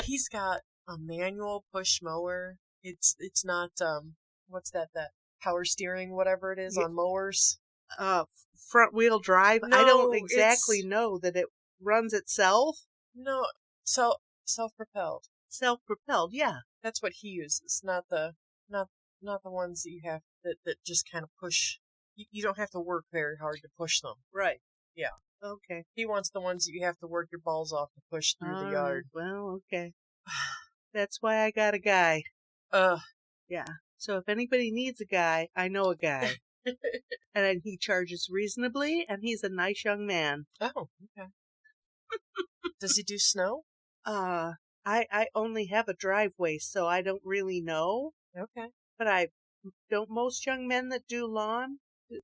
He's got a manual push mower. It's not what's that power steering, whatever it is on mowers. Front wheel drive. No, I don't exactly know that it runs itself. No, self-propelled. Self-propelled, yeah. That's what he uses, not the ones that you have that just kind of push. You don't have to work very hard to push them. Right. Yeah. Okay. He wants the ones that you have to work your balls off to push through the yard. Well, okay. That's why I got a guy. Yeah. So if anybody needs a guy, I know a guy. And he charges reasonably, and he's a nice young man. Oh, okay. Does he do snow? I only have a driveway, so I don't really know. Okay. But don't most young men that do lawn,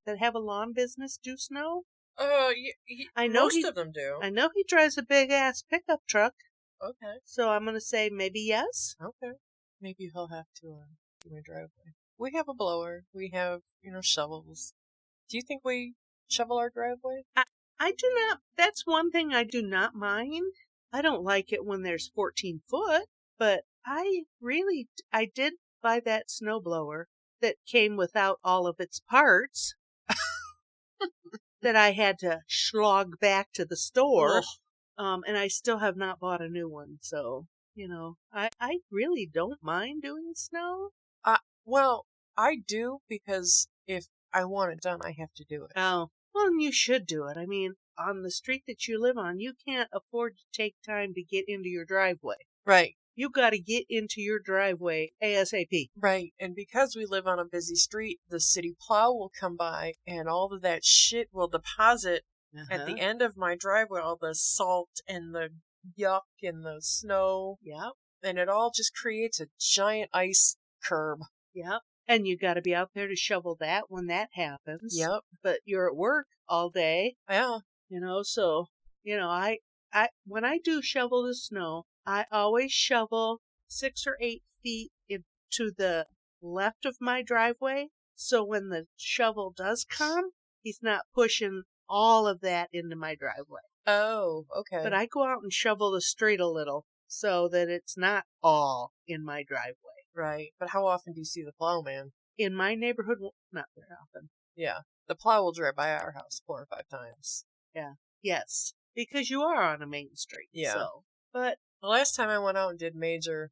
that have a lawn business, do snow? I know most of them do. I know he drives a big-ass pickup truck. Okay. So I'm going to say maybe yes. Okay. Maybe he'll have to do my driveway. We have a blower. We have, shovels. Do you think we shovel our driveway? I do not. That's one thing I do not mind. I don't like it when there's 14 foot, but I did buy that snowblower that came without all of its parts. That I had to slog back to the store. And I still have not bought a new one. So, I really don't mind doing snow. Well, I do because if I want it done, I have to do it. Oh, well, and you should do it. I mean, on the street that you live on, you can't afford to take time to get into your driveway. Right. You got to get into your driveway ASAP. Right, and because we live on a busy street, the city plow will come by, and all of that shit will deposit at the end of my driveway, all the salt and the yuck and the snow. Yep. And it all just creates a giant ice curb. Yep. And you got to be out there to shovel that when that happens. Yep. But you're at work all day. Yeah. So, I when I do shovel the snow, I always shovel 6 or 8 feet into the left of my driveway. So when the shovel does come, he's not pushing all of that into my driveway. Oh, okay. But I go out and shovel the street a little so that it's not all in my driveway. Right. But how often do you see the plowman? In my neighborhood, not very often. Yeah. The plow will drive by our house 4 or 5 times. Yeah. Yes. Because you are on a main street. Yeah. So. But the last time I went out and did major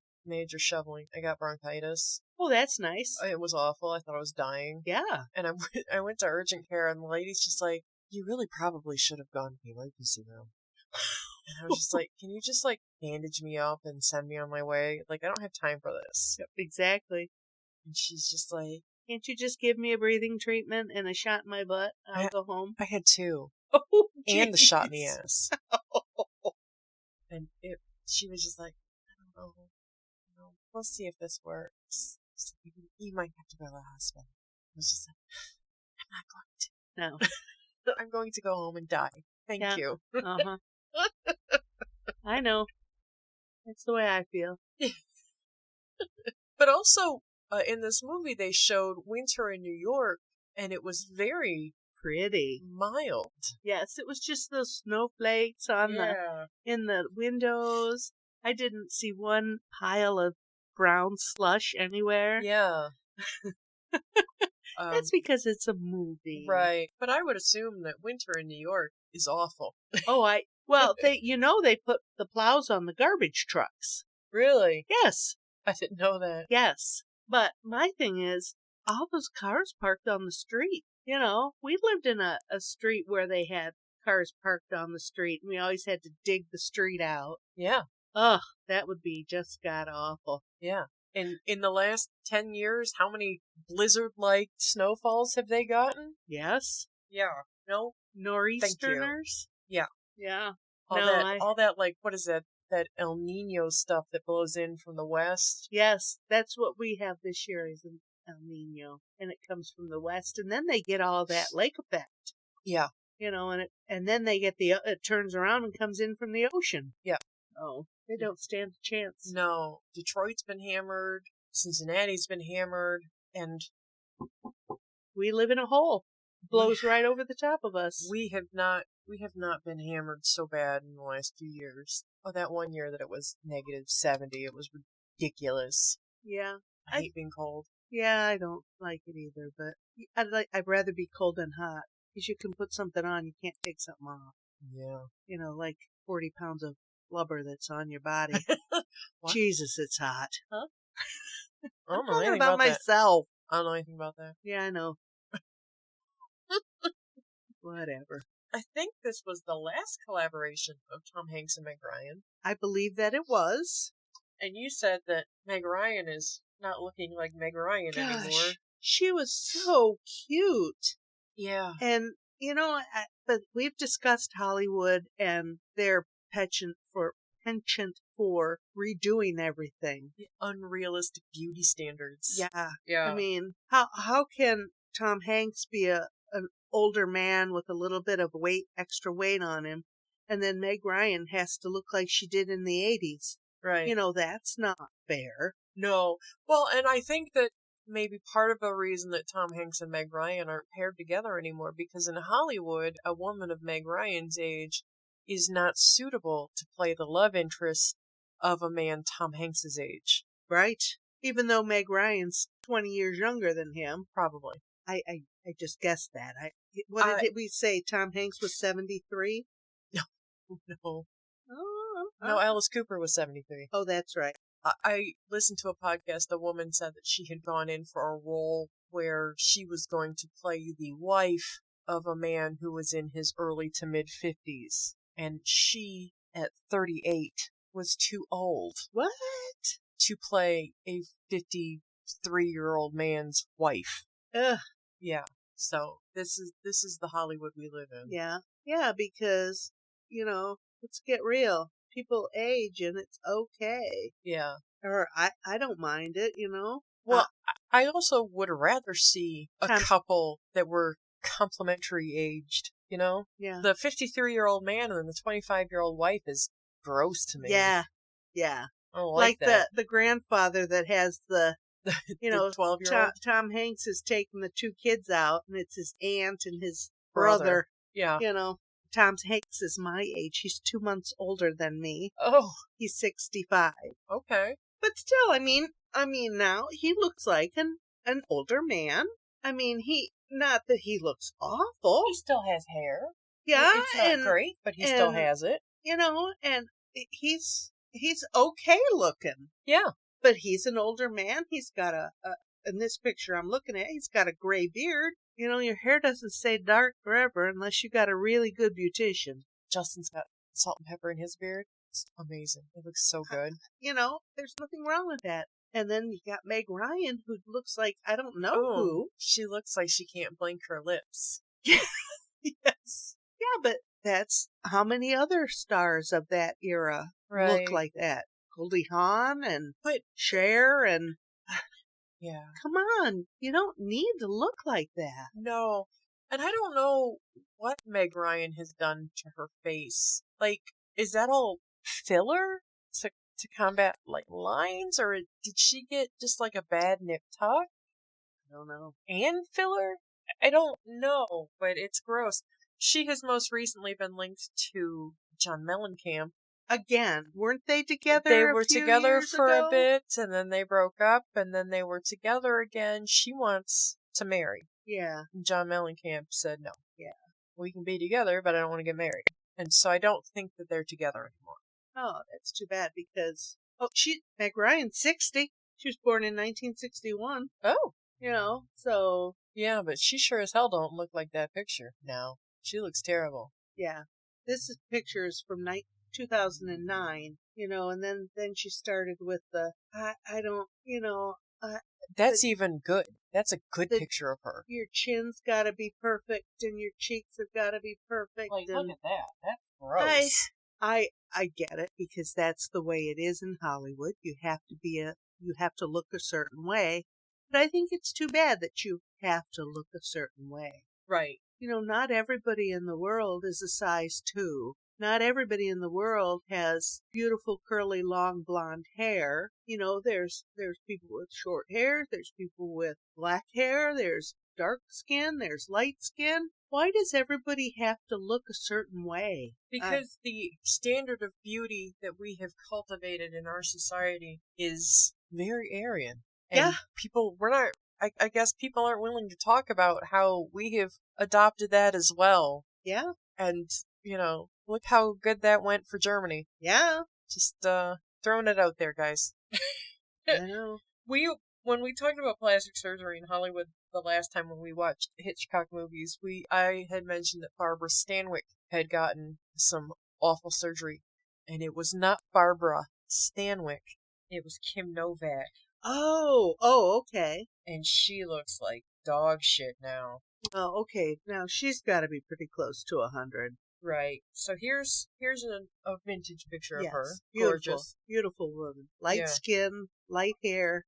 shoveling, I got bronchitis. Oh, that's nice. It was awful. I thought I was dying. Yeah. And I went to urgent care, and the lady's just like, you really probably should have gone to the emergency room. And I was just like, can you just, like, bandage me up and send me on my way? Like, I don't have time for this. Yep, exactly. And she's just like, can't you just give me a breathing treatment and a shot in my butt? I'll go home. I had 2. Oh, and the shot in the ass. And she was just like, I don't know. We'll see if this works. So you might have to go to the hospital. I was just like, I'm not going to. No. I'm going to go home and die. Thank you. Uh-huh. I know. That's the way I feel. But also, in this movie, they showed winter in New York, and it was very pretty mild. Yes, it was just those snowflakes on in the windows. I didn't see one pile of brown slush anywhere. Yeah. That's because it's a movie. Right. But I would assume that winter in New York is awful. Well, they put the plows on the garbage trucks. Really? Yes. I didn't know that. Yes. But my thing is, all those cars parked on the street. You know, we lived in a street where they had cars parked on the street, and we always had to dig the street out. Yeah. Ugh, that would be just god-awful. Yeah. And in the last 10 years, how many blizzard-like snowfalls have they gotten? Yes. Yeah. No? Nor'easterners? Yeah. Yeah. All that, like, what is that El Nino stuff that blows in from the west? Yes, that's what we have this year is an El Nino, and it comes from the west, and then they get all that lake effect. Yeah. You know, and then they get it turns around and comes in from the ocean. Yeah. Oh, they don't stand a chance. No. Detroit's been hammered, Cincinnati's been hammered, and we live in a hole. Blows right over the top of us. We have not been hammered so bad in the last few years. Oh, that one year that it was -70, it was ridiculous. Yeah. I hate being cold. Yeah, I don't like it either, but I'd rather be cold than hot. Because you can put something on, you can't take something off. Yeah. You know, like 40 pounds of blubber that's on your body. Jesus, it's hot. Huh? I I'm don't know talking anything about myself. That. I don't know anything about that. Yeah, I know. Whatever. I think this was the last collaboration of Tom Hanks and Meg Ryan. I believe that it was. And you said that Meg Ryan is not looking like Meg Ryan anymore. She was so cute. Yeah. And, you know, but we've discussed Hollywood and their penchant for redoing everything. The unrealistic beauty standards. Yeah. Yeah. I mean, how can Tom Hanks be an older man with a little bit of extra weight on him, and then Meg Ryan has to look like she did in the 80s? Right. You know, that's not fair. No. Well, and I think that maybe part of the reason that Tom Hanks and Meg Ryan aren't paired together anymore, because in Hollywood, a woman of Meg Ryan's age is not suitable to play the love interest of a man Tom Hanks's age. Right. Even though Meg Ryan's 20 years younger than him. Probably. I just guessed that. What did we say? Tom Hanks was 73? No. Oh. No, Alice Cooper was 73. Oh, that's right. I listened to a podcast. A woman said that she had gone in for a role where she was going to play the wife of a man who was in his early to mid 50s. And she, at 38, was too old. What? To play a 53-year-old man's wife. Ugh. Yeah. So this is the Hollywood we live in. Yeah. Yeah, because, you know, let's get real. People age and it's okay. Yeah. Or I don't mind it, you know. Well, I also would rather see a couple that were complementary aged, you know? Yeah. The 53-year-old man and the 25-year-old wife is gross to me. Yeah. Yeah. I don't like that. the grandfather that has the, you know, 12-year-old. Tom Hanks is taking the 2 kids out, and it's his aunt and his brother. Yeah. You know, Tom Hanks is my age. He's 2 months older than me. Oh, He's 65. okay. But still, now he looks like an older man. Not that he looks awful. He still has hair. Yeah, It's not great, but he still has it. And he's okay looking. Yeah. But he's an older man. He's got in this picture I'm looking at, he's got a gray beard. Your hair doesn't stay dark forever unless you got a really good beautician. Justin's got salt and pepper in his beard. It's amazing. It looks so good. There's nothing wrong with that. And then you got Meg Ryan, who looks like I don't know who. She looks like she can't blink her lips. Yes. Yeah, but that's how many other stars of that era look like that. Goldie Hawn and Cher and... Yeah. Come on. You don't need to look like that. No. And I don't know what Meg Ryan has done to her face. Like, is that all filler to combat, like, lines? Or did she get just, like, a bad nip tuck? I don't know. And filler? I don't know, but it's gross. She has most recently been linked to John Mellencamp. Again, weren't they together? They were together for a bit, and then they broke up, and then they were together again. She wants to marry. Yeah. And John Mellencamp said no. Yeah. We can be together, but I don't want to get married. And so I don't think that they're together anymore. Oh, that's too bad because Meg Ryan's 60. She was born in 1961. Oh. So. Yeah, but she sure as hell don't look like that picture now. She looks terrible. Yeah. This picture is from 2009, and then she started with the, that's even good. That's a good picture of her. Your chin's gotta be perfect and your cheeks have gotta be perfect. Like, look at that. That's gross. I get it because that's the way it is in Hollywood. You have to look a certain way. But I think it's too bad that you have to look a certain way. Right. Not everybody in the world is a size 2. Not everybody in the world has beautiful, curly, long, blonde hair. There's people with short hair. There's people with black hair. There's dark skin. There's light skin. Why does everybody have to look a certain way? Because the standard of beauty that we have cultivated in our society is very Aryan. And people, I guess people aren't willing to talk about how we have adopted that as well. Yeah. And, look how good that went for Germany. Yeah. Just throwing it out there, guys. I know. When we talked about plastic surgery in Hollywood the last time when we watched Hitchcock movies, I had mentioned that Barbara Stanwyck had gotten some awful surgery. And it was not Barbara Stanwyck. It was Kim Novak. Oh, okay. And she looks like dog shit now. Oh, okay. Now she's got to be pretty close to 100. Right. So here's a vintage picture of her. Beautiful, gorgeous, beautiful woman. Light skin, light hair.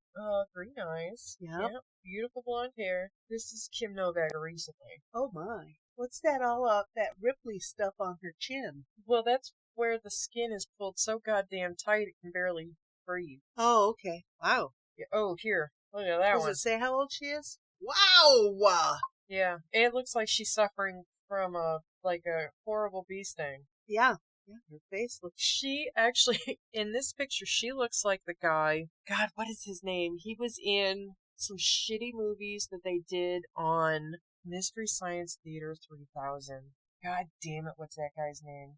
Green eyes. Yep. Beautiful blonde hair. This is Kim Novak recently. Oh my! What's that all up? That Ripley stuff on her chin? Well, that's where the skin is pulled so goddamn tight it can barely breathe. Oh, okay. Wow. Yeah, oh, here. Look at that one. Does it say how old she is? Wow! Yeah, it looks like she's suffering from a horrible bee sting. Yeah, her face looks... She actually, in this picture, she looks like the guy... God, what is his name? He was in some shitty movies that they did on Mystery Science Theater 3000. God damn it, what's that guy's name?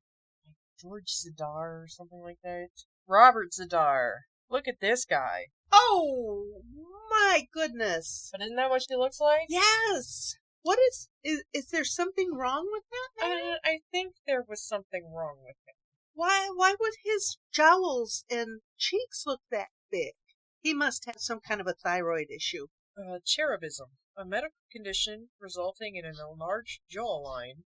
George Zadar or something like that? Robert Zadar. Look at this guy. Oh, my goodness. But isn't that what she looks like? Yes. What is there something wrong with that? I think there was something wrong with him. Why would his jowls and cheeks look that big? He must have some kind of a thyroid issue. Cherubism, a medical condition resulting in an enlarged jawline.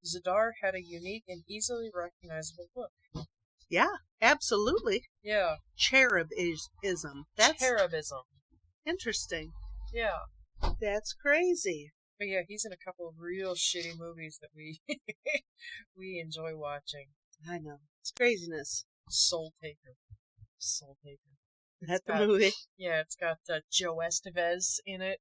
Zadar had a unique and easily recognizable look. Yeah, absolutely. Yeah. Cherubism. That's cherubism. Interesting. Yeah. That's crazy. But yeah, he's in a couple of real shitty movies that we we enjoy watching. I know. It's craziness. Soul Taker. That's the movie? Yeah, it's got Joe Estevez in it.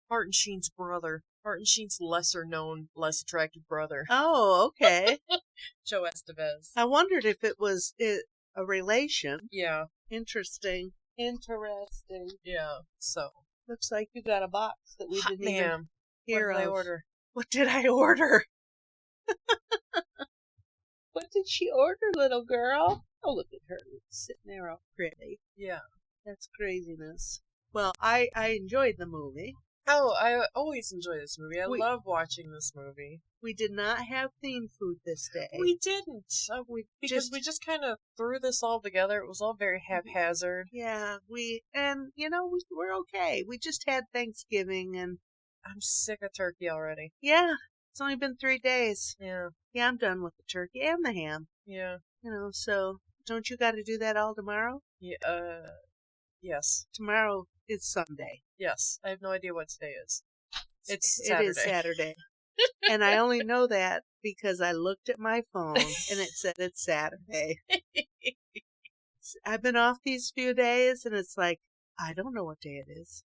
Martin Sheen's brother. Martin Sheen's lesser known, less attractive brother, Oh, okay. Joe Estevez. I wondered if it was a relation. Yeah, Interesting. Interesting. yeah. So, Looks like you got a box that we hot didn't even damn. hear What did I of. order? What did I order? What did she order, little girl? Oh, look at her sitting there all pretty. Yeah. That's craziness. Well, I enjoyed the movie. Oh, I always enjoy this movie. I We- love watching this movie. We did not have theme food this day. We didn't. Because just- we just kind of threw this all together. It was all very haphazard. Yeah, we're okay. We just had Thanksgiving, and I'm sick of turkey already. yeah, it's only been 3 days. Yeah, Yeah, I'm done with the turkey and the ham. yeah, So don't you got to do that all tomorrow? yeah. Yes, Tomorrow is Sunday. yes. I have no idea what today is. It's It Saturday. is Saturday. And I only know that because I looked at my phone and it said it's Saturday. I've been off these few days and it's like, I don't know what day it is.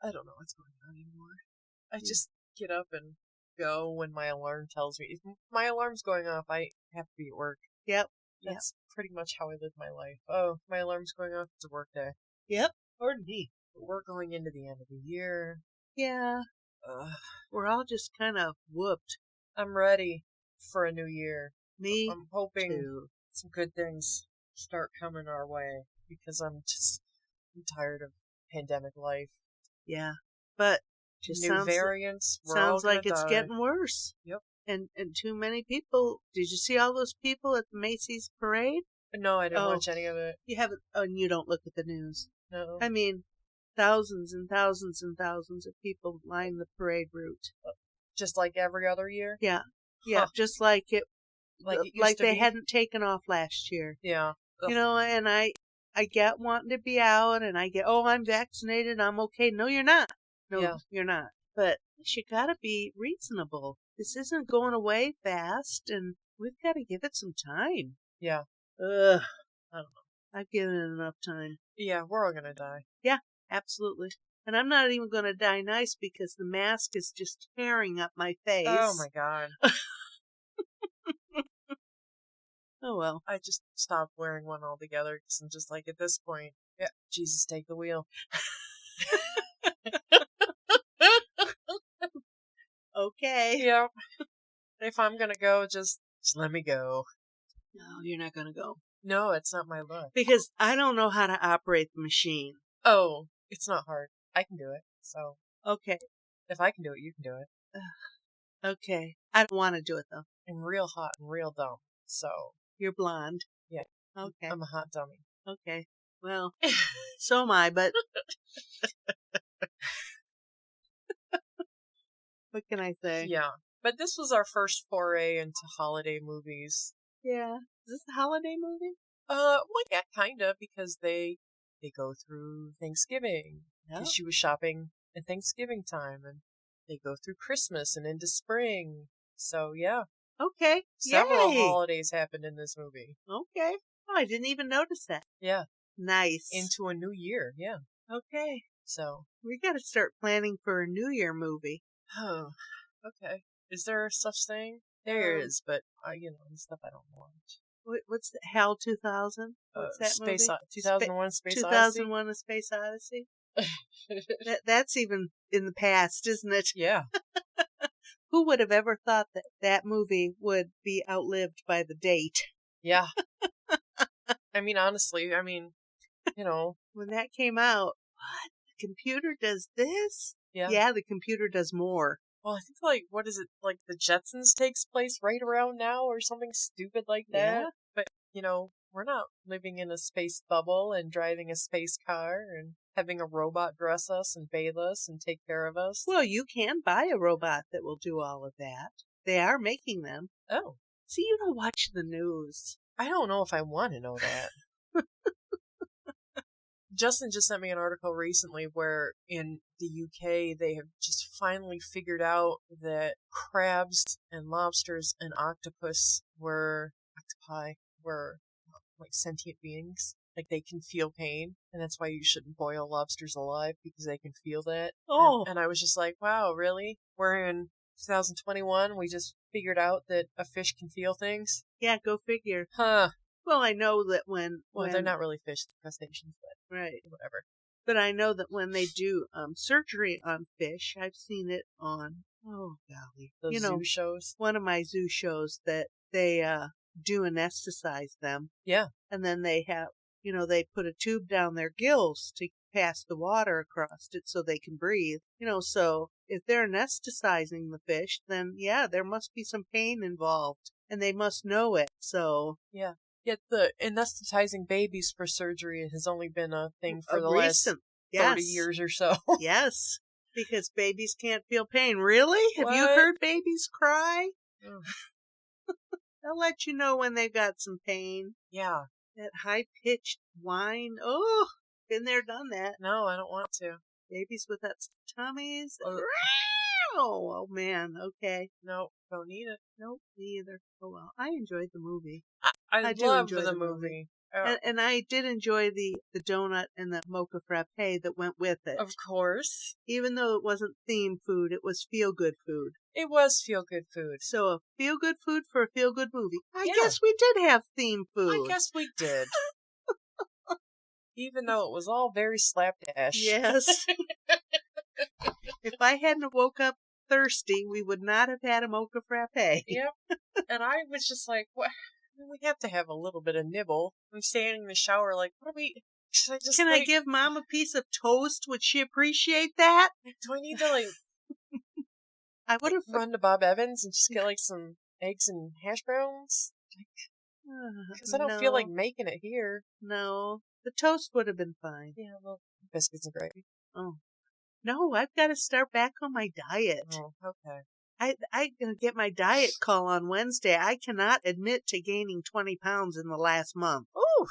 I don't know what's going on anymore. I just get up and go when my alarm tells me. If my alarm's going off, I have to be at work. Yep. That's pretty much how I live my life. Oh, my alarm's going off. It's a work day. Yep. Pardon me. We're going into the end of the year. Yeah. Ugh. We're all just kind of whooped. I'm ready for a new year. Me I'm hoping too. some good things start coming our way because I'm tired of pandemic life. Yeah. But just New sounds variants. We're all sounds like gonna it's die. getting worse. Yep. And too many people. Did you see all those people at the Macy's parade? No, I didn't Oh. watch any of it. You haven't. Oh, and you don't look at the news. No. I mean, thousands and thousands and thousands of people line the parade route. Just like every other year. Yeah, yeah, Huh. just like it, Like it used like to they be? hadn't taken off last year. Yeah. Ugh. And I get wanting to be out, and I get, oh, I'm vaccinated, I'm okay. No, you're not. No, Yeah. you're not. But you gotta be reasonable. This isn't going away fast, and we've got to give it some time. Yeah. Ugh, I don't know. I've given it enough time. Yeah, we're all gonna die. Absolutely. And I'm not even going to die nice because the mask is just tearing up my face. Oh my god. Oh, well. I just stopped wearing one altogether because I'm just like, at this point, yeah, Jesus, take the wheel. Okay. Yeah. If I'm gonna go, just let me go. No, you're not going to go. No, it's not my look. Because I don't know how to operate the machine. Oh, it's not hard. I can do it. So Okay. if I can do it, you can do it. Okay. I don't want to do it, though. I'm real hot and real dumb. So You're blonde. Yeah. Okay. I'm a hot dummy. Okay. Well, so am I, but what can I say? Yeah. But this was our first foray into holiday movies. Yeah. Is this a holiday movie? Well, yeah, kinda, because they go through Thanksgiving. No. Because she was shopping at Thanksgiving time, and they go through Christmas and into spring. So yeah, Okay. several Yay. holidays happened in this movie. Okay. Oh, I didn't even notice that. Yeah, Nice. into a new year. Yeah. Okay. So, We got to start planning for a New Year movie. oh, okay. Is there such thing? There Um, is, but the stuff I don't watch. What's the HAL 2000? What's that Space movie? 2001 Space 2001: A Space Odyssey. Odyssey. That's even in the past, isn't it? Yeah. Who would have ever thought that that movie would be outlived by the date? Yeah. I mean, honestly, When that came out, what? The computer does this? yeah. Yeah, the computer does more. Well, I think, what is it, the Jetsons takes place right around now or something stupid like that. Yeah. But, we're not living in a space bubble and driving a space car and having a robot dress us and bathe us and take care of us. Well, you can buy a robot that will do all of that. They are making them. Oh, See, you don't watch the news. I don't know if I want to know that. Justin just sent me an article recently where in the UK they have just finally figured out that crabs and lobsters and octopi were like sentient beings. like they can feel pain, and that's why you shouldn't boil lobsters alive because they can feel that. Oh, And I was just like, wow, really? We're in 2021. We just figured out that a fish can feel things. yeah, go figure. Huh. Well, I know that Well, they're not really fish, they're crustaceans, but right. whatever. But I know that when they do surgery on fish, I've seen it on, oh golly, Those zoo shows. one of my zoo shows that they do anesthetize them. Yeah. And then they have, they put a tube down their gills to pass the water across it so they can breathe. So if they're anesthetizing the fish, then yeah, there must be some pain involved and they must know it. So yeah. Yet the anesthetizing babies for surgery has only been a thing for the recent, last 30 years or so. Yes, because babies can't feel pain. Really? Have you What? heard babies cry? Ugh. They'll let you know when they've got some pain. Yeah. That high-pitched whine. Oh, been there, done that. No, I don't want to. Babies with that tummies. Oh man, okay. No, don't need it. Nope, me either. Oh well, I enjoyed the movie. I do love enjoy the the movie. And I did enjoy the donut and the mocha frappe that went with it. Of course. Even though it wasn't theme food, it was feel-good food. It was feel-good food. So a feel-good food for a feel-good movie. I Yeah. guess we did have theme food. I guess we did. Even though it was all very slapdash. Yes. If I hadn't woke up thirsty, we would not have had a mocha frappe. Yep. And I was just like, what? We have to have a little bit of nibble. I'm standing in the shower like, what are we... Should I just Can I give Mom a piece of toast? Would she appreciate that? Do I need to like I would have run to Bob Evans and just get like some eggs and hash browns? Because I don't feel like making it here. No. The toast would have been fine. Yeah, well, biscuits and gravy. Oh. No, I've got to start back on my diet. Oh, okay. I'm going to get my diet call on Wednesday. I cannot admit to gaining 20 pounds in the last month. Ooh.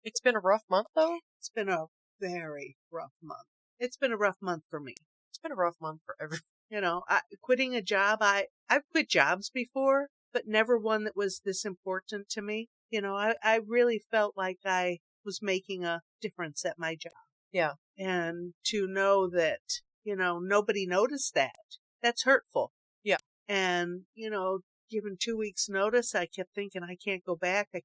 It's been a rough month, though? It's been a very rough month. It's been a rough month for me. It's been a rough month for everyone. Quitting a job, I've quit jobs before, but never one that was this important to me. I really felt like I was making a difference at my job. Yeah. And to know that, nobody noticed that, that's hurtful. Yeah. And, given 2 weeks notice, I kept thinking, I can't go back. And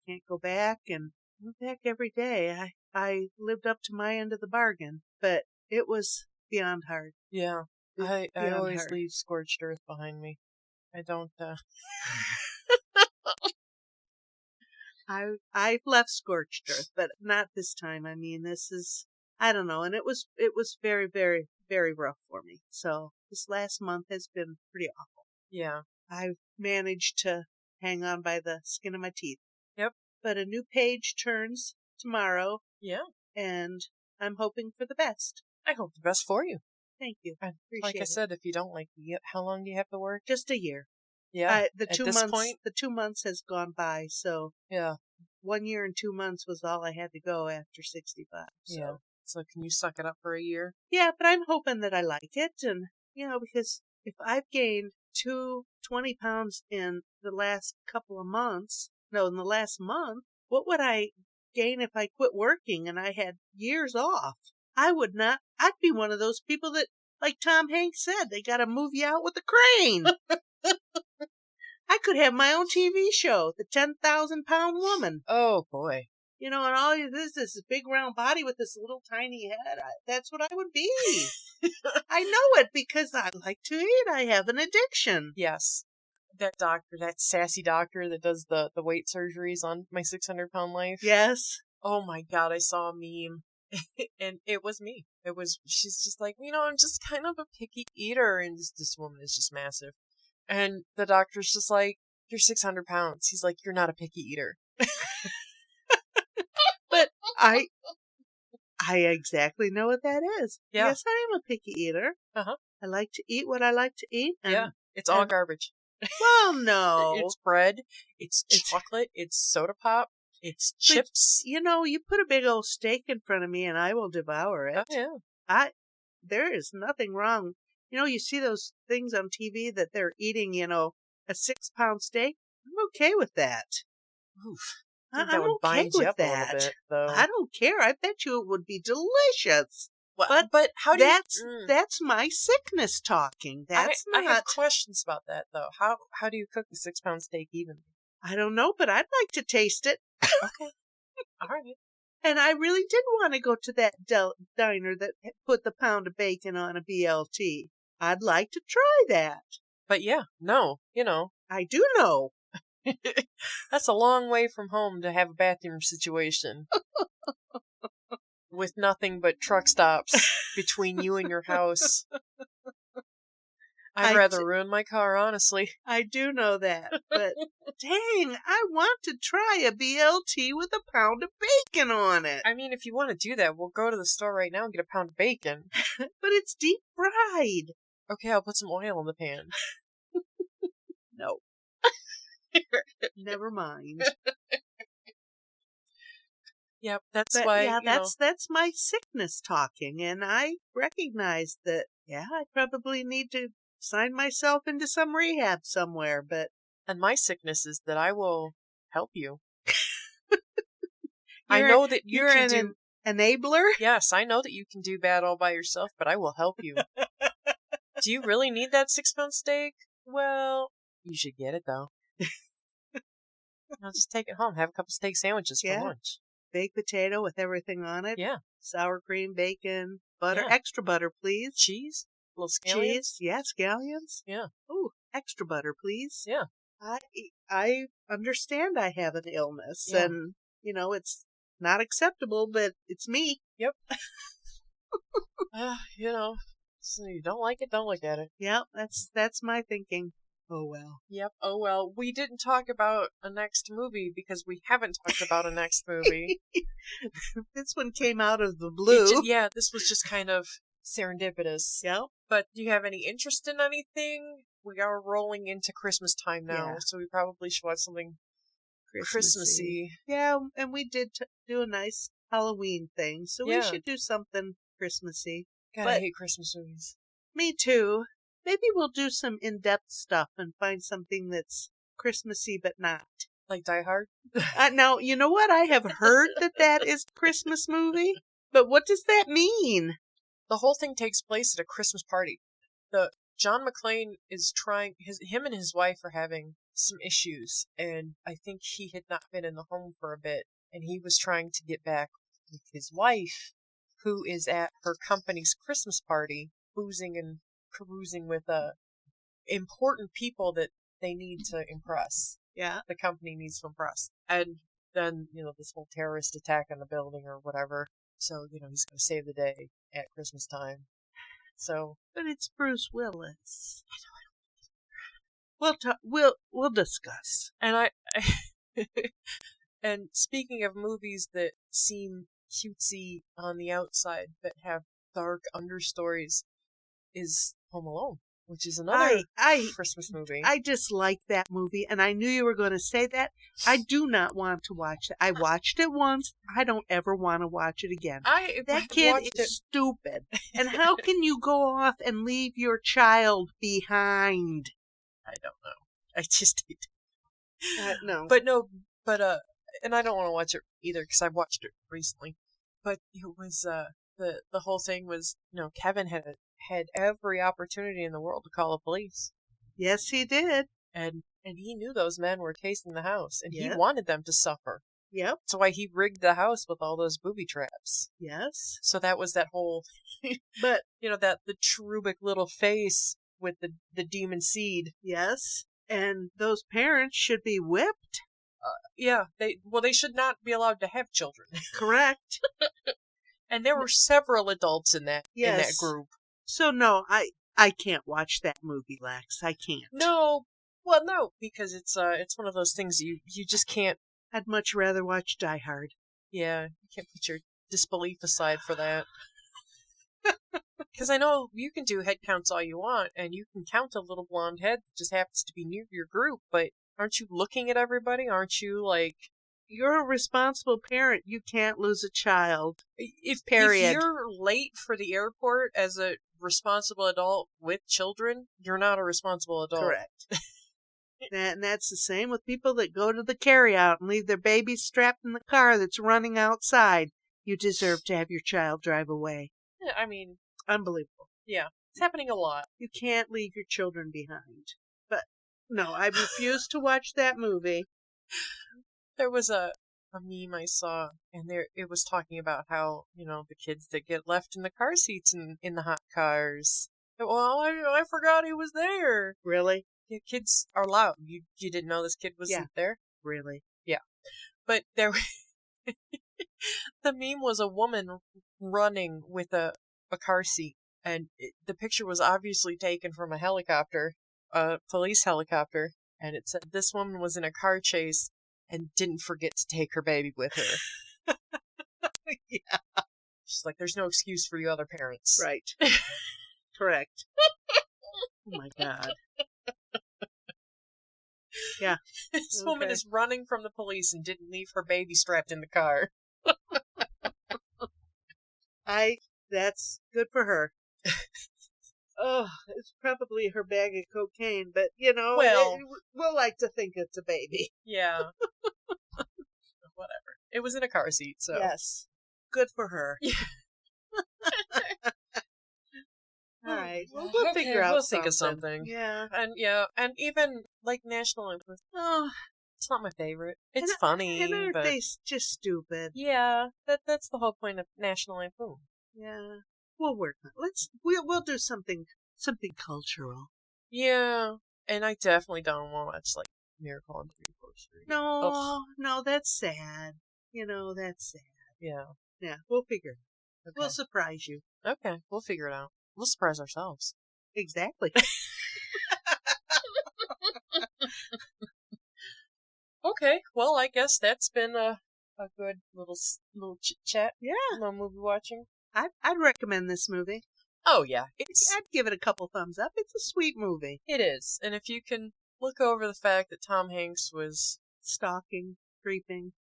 I went back every day. I lived up to my end of the bargain, but it was beyond hard. Yeah. I always hard. leave scorched earth behind me. I don't, I've left scorched earth, but not this time. I mean, this is, I don't know. And it was very, very, very rough for me. So this last month has been pretty awful. Yeah. I've managed to hang on by the skin of my teeth. Yep. But a new page turns tomorrow. Yeah. And I'm hoping for the best. I hope the best for you. Thank you. And Appreciate like I said, if you don't like it, how long do you have to work? Just a year. Yeah. The 2 months. The 2 months has gone by. So yeah. 1 year and 2 months was all I had to go after 65. So. Yeah. So can you suck it up for a year? Yeah, but I'm hoping that I like it. And, because if I've gained 20 pounds in the last couple of months, in the last month, what would I gain if I quit working and I had years off? I would not. I'd be one of those people that, like Tom Hanks said, they got to move you out with a crane. I could have my own TV show, The 10,000-Pound Woman. Oh, boy. And all this big round body with this little tiny head. That's what I would be. I know it because I like to eat. I have an addiction. Yes. That doctor, that sassy doctor that does the weight surgeries on My 600-Pound Life. Yes. Oh my God, I saw a meme. And it was me. She's just like, I'm just kind of a picky eater. And this woman is just massive. And the doctor's just like, you're 600 pounds. He's like, you're not a picky eater. But I exactly know what that is. Yeah. Yes, I am a picky eater. Uh-huh. I like to eat what I like to eat. And, yeah. It's all garbage. Well, no. It's bread. It's chocolate. It's soda pop. It's chips. But, you put a big old steak in front of me and I will devour it. Oh, yeah. There is nothing wrong. You see those things on TV that they're eating, a 6-pound steak. I'm okay with that. Oof. I think that I'm would okay bind you with up a little that. bit, though. I don't care. I bet you it would be delicious. Well, but how do that's my sickness talking. That's I have not. questions about that, though. How do you cook a 6-pound steak evenly? I don't know, but I'd like to taste it. Okay. All right. And I really did want to go to that diner that put the pound of bacon on a BLT. I'd like to try that. But yeah, no, I do know. that's a long way from home to have a bathroom situation with nothing but truck stops between you and your house. I'd rather ruin my car, honestly. I do know that, but dang, I want to try a BLT with a pound of bacon on it. I mean, if you want to do that, we'll go to the store right now and get a pound of bacon. But it's deep fried. Okay, I'll put some oil in the pan. No. Never mind. Yep, that's why. Yeah, that's my sickness talking, and I recognize that. Yeah, I probably need to sign myself into some rehab somewhere. And my sickness is that I will help you. I know that you're an enabler. Yes, I know that you can do bad all by yourself, but I will help you. Do you really need that 6-pound steak? Well, you should get it though. I'll just take it home. Have a couple steak sandwiches for lunch. Baked potato with everything on it. Yeah. Sour cream, bacon, butter, extra butter, please. Cheese, little scallions. Cheese, scallions. Yeah. Ooh, extra butter, please. Yeah. I understand I have an illness, and it's not acceptable, but it's me. Yep. So you don't like it, don't look at it. Yep, that's my thinking. Oh well. Yep. Oh well. We didn't talk about a next movie because we haven't talked about a next movie. This one came out of the blue. This was just kind of serendipitous. Yep. But do you have any interest in anything? We are rolling into Christmas time now, so we probably should watch something Christmassy. Yeah, and we did do a nice Halloween thing, so we should do something Christmassy. God, I hate Christmas movies. Me too. Maybe we'll do some in-depth stuff and find something that's Christmassy but not. Like Die Hard? Now, you know what? I have heard that is a Christmas movie, but what does that mean? The whole thing takes place at a Christmas party. John McClane is him and his wife are having some issues, and I think he had not been in the home for a bit, and he was trying to get back with his wife, who is at her company's Christmas party, boozing and carousing with important people that they need to impress. Yeah. The company needs to impress. And then, this whole terrorist attack on the building or whatever. So, he's going to save the day at Christmas time. So. But it's Bruce Willis. I know. We'll discuss. And and speaking of movies that seem cutesy on the outside but have dark understories, is Home Alone, which is another Christmas movie. I dislike that movie, and I knew you were going to say that. I do not want to watch it. I watched it once. I don't ever want to watch it again. That kid is stupid. And how can you go off and leave your child behind? I don't know. I just did. No. And I don't want to watch it either because I watched it recently. But it was the whole thing was, Kevin had every opportunity in the world to call the police. Yes, he did. And he knew those men were casing the house, and he wanted them to suffer. Yep. That's why he rigged the house with all those booby traps. Yes. So that was that whole, but the cherubic little face with the demon seed. Yes. And those parents should be whipped. They should not be allowed to have children. Correct. And there were several adults in that group. So no, I can't watch that movie, Lex. I can't. No. Well, no, because it's one of those things you just can't. I'd much rather watch Die Hard. Yeah, you can't put your disbelief aside for that. Because I know you can do head counts all you want, and you can count a little blonde head that just happens to be near your group, but aren't you looking at everybody? Aren't you, like... You're a responsible parent. You can't lose a child. If Period. If you're late for the airport as a responsible adult with children, you're not a responsible adult. Correct. And that's the same with people that go to the carryout and leave their babies strapped in the car that's running outside. You deserve to have your child drive away. Yeah, I mean, Unbelievable. yeah, it's happening a lot. You can't leave your children behind. But no, I refuse to watch that movie. There was a meme I saw, and it was talking about how, the kids that get left in the car seats in the hot cars. Well, I forgot he was there. Really? Yeah, kids are loud. You didn't know this kid wasn't there? Really? Yeah. But the meme was a woman running with a car seat, and the picture was obviously taken from a helicopter, a police helicopter, and it said this woman was in a car chase and didn't forget to take her baby with her. Yeah. She's like, there's no excuse for you other parents. Right. Correct. Oh my God. Yeah. This woman is running from the police and didn't leave her baby strapped in the car. That's good for her. Oh, it's probably her bag of cocaine, but Well, we'll like to think it's a baby. Yeah. Whatever. It was in a car seat, so. Yes. Good for her. Yeah. All right. Well, we'll figure out We'll something. think of something. Yeah. And even like National Lampoon. Oh, it's not my favorite. It's funny, and but they're just stupid. Yeah, that's the whole point of National Lampoon. Yeah. We'll work on it. We'll do something cultural. Yeah, and I definitely don't want to watch like Miracle on 34th Street. No, that's sad. That's sad. Yeah. Yeah, we'll figure it out. Okay. We'll surprise you. Okay, we'll figure it out. We'll surprise ourselves. Exactly. Okay, well, I guess that's been a good little chit chat. Yeah. Little movie watching. I'd recommend this movie. Oh yeah, I'd give it a couple thumbs up. It's a sweet movie. It is, and if you can look over the fact that Tom Hanks was stalking, creeping,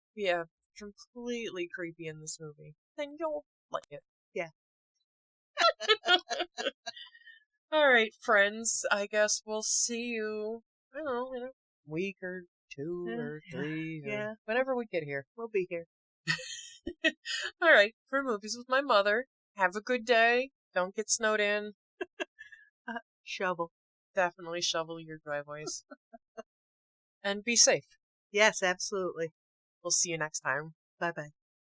completely creepy in this movie, then you'll like it. Yeah. All right, friends. I guess we'll see you. I don't know, in a week or 2 or 3, or whenever we get here. We'll be here. All right, for Movies with My Mother. Have a good day. Don't get snowed in. Shovel. Definitely shovel your driveways. And be safe. Yes, absolutely. We'll see you next time. Bye-bye.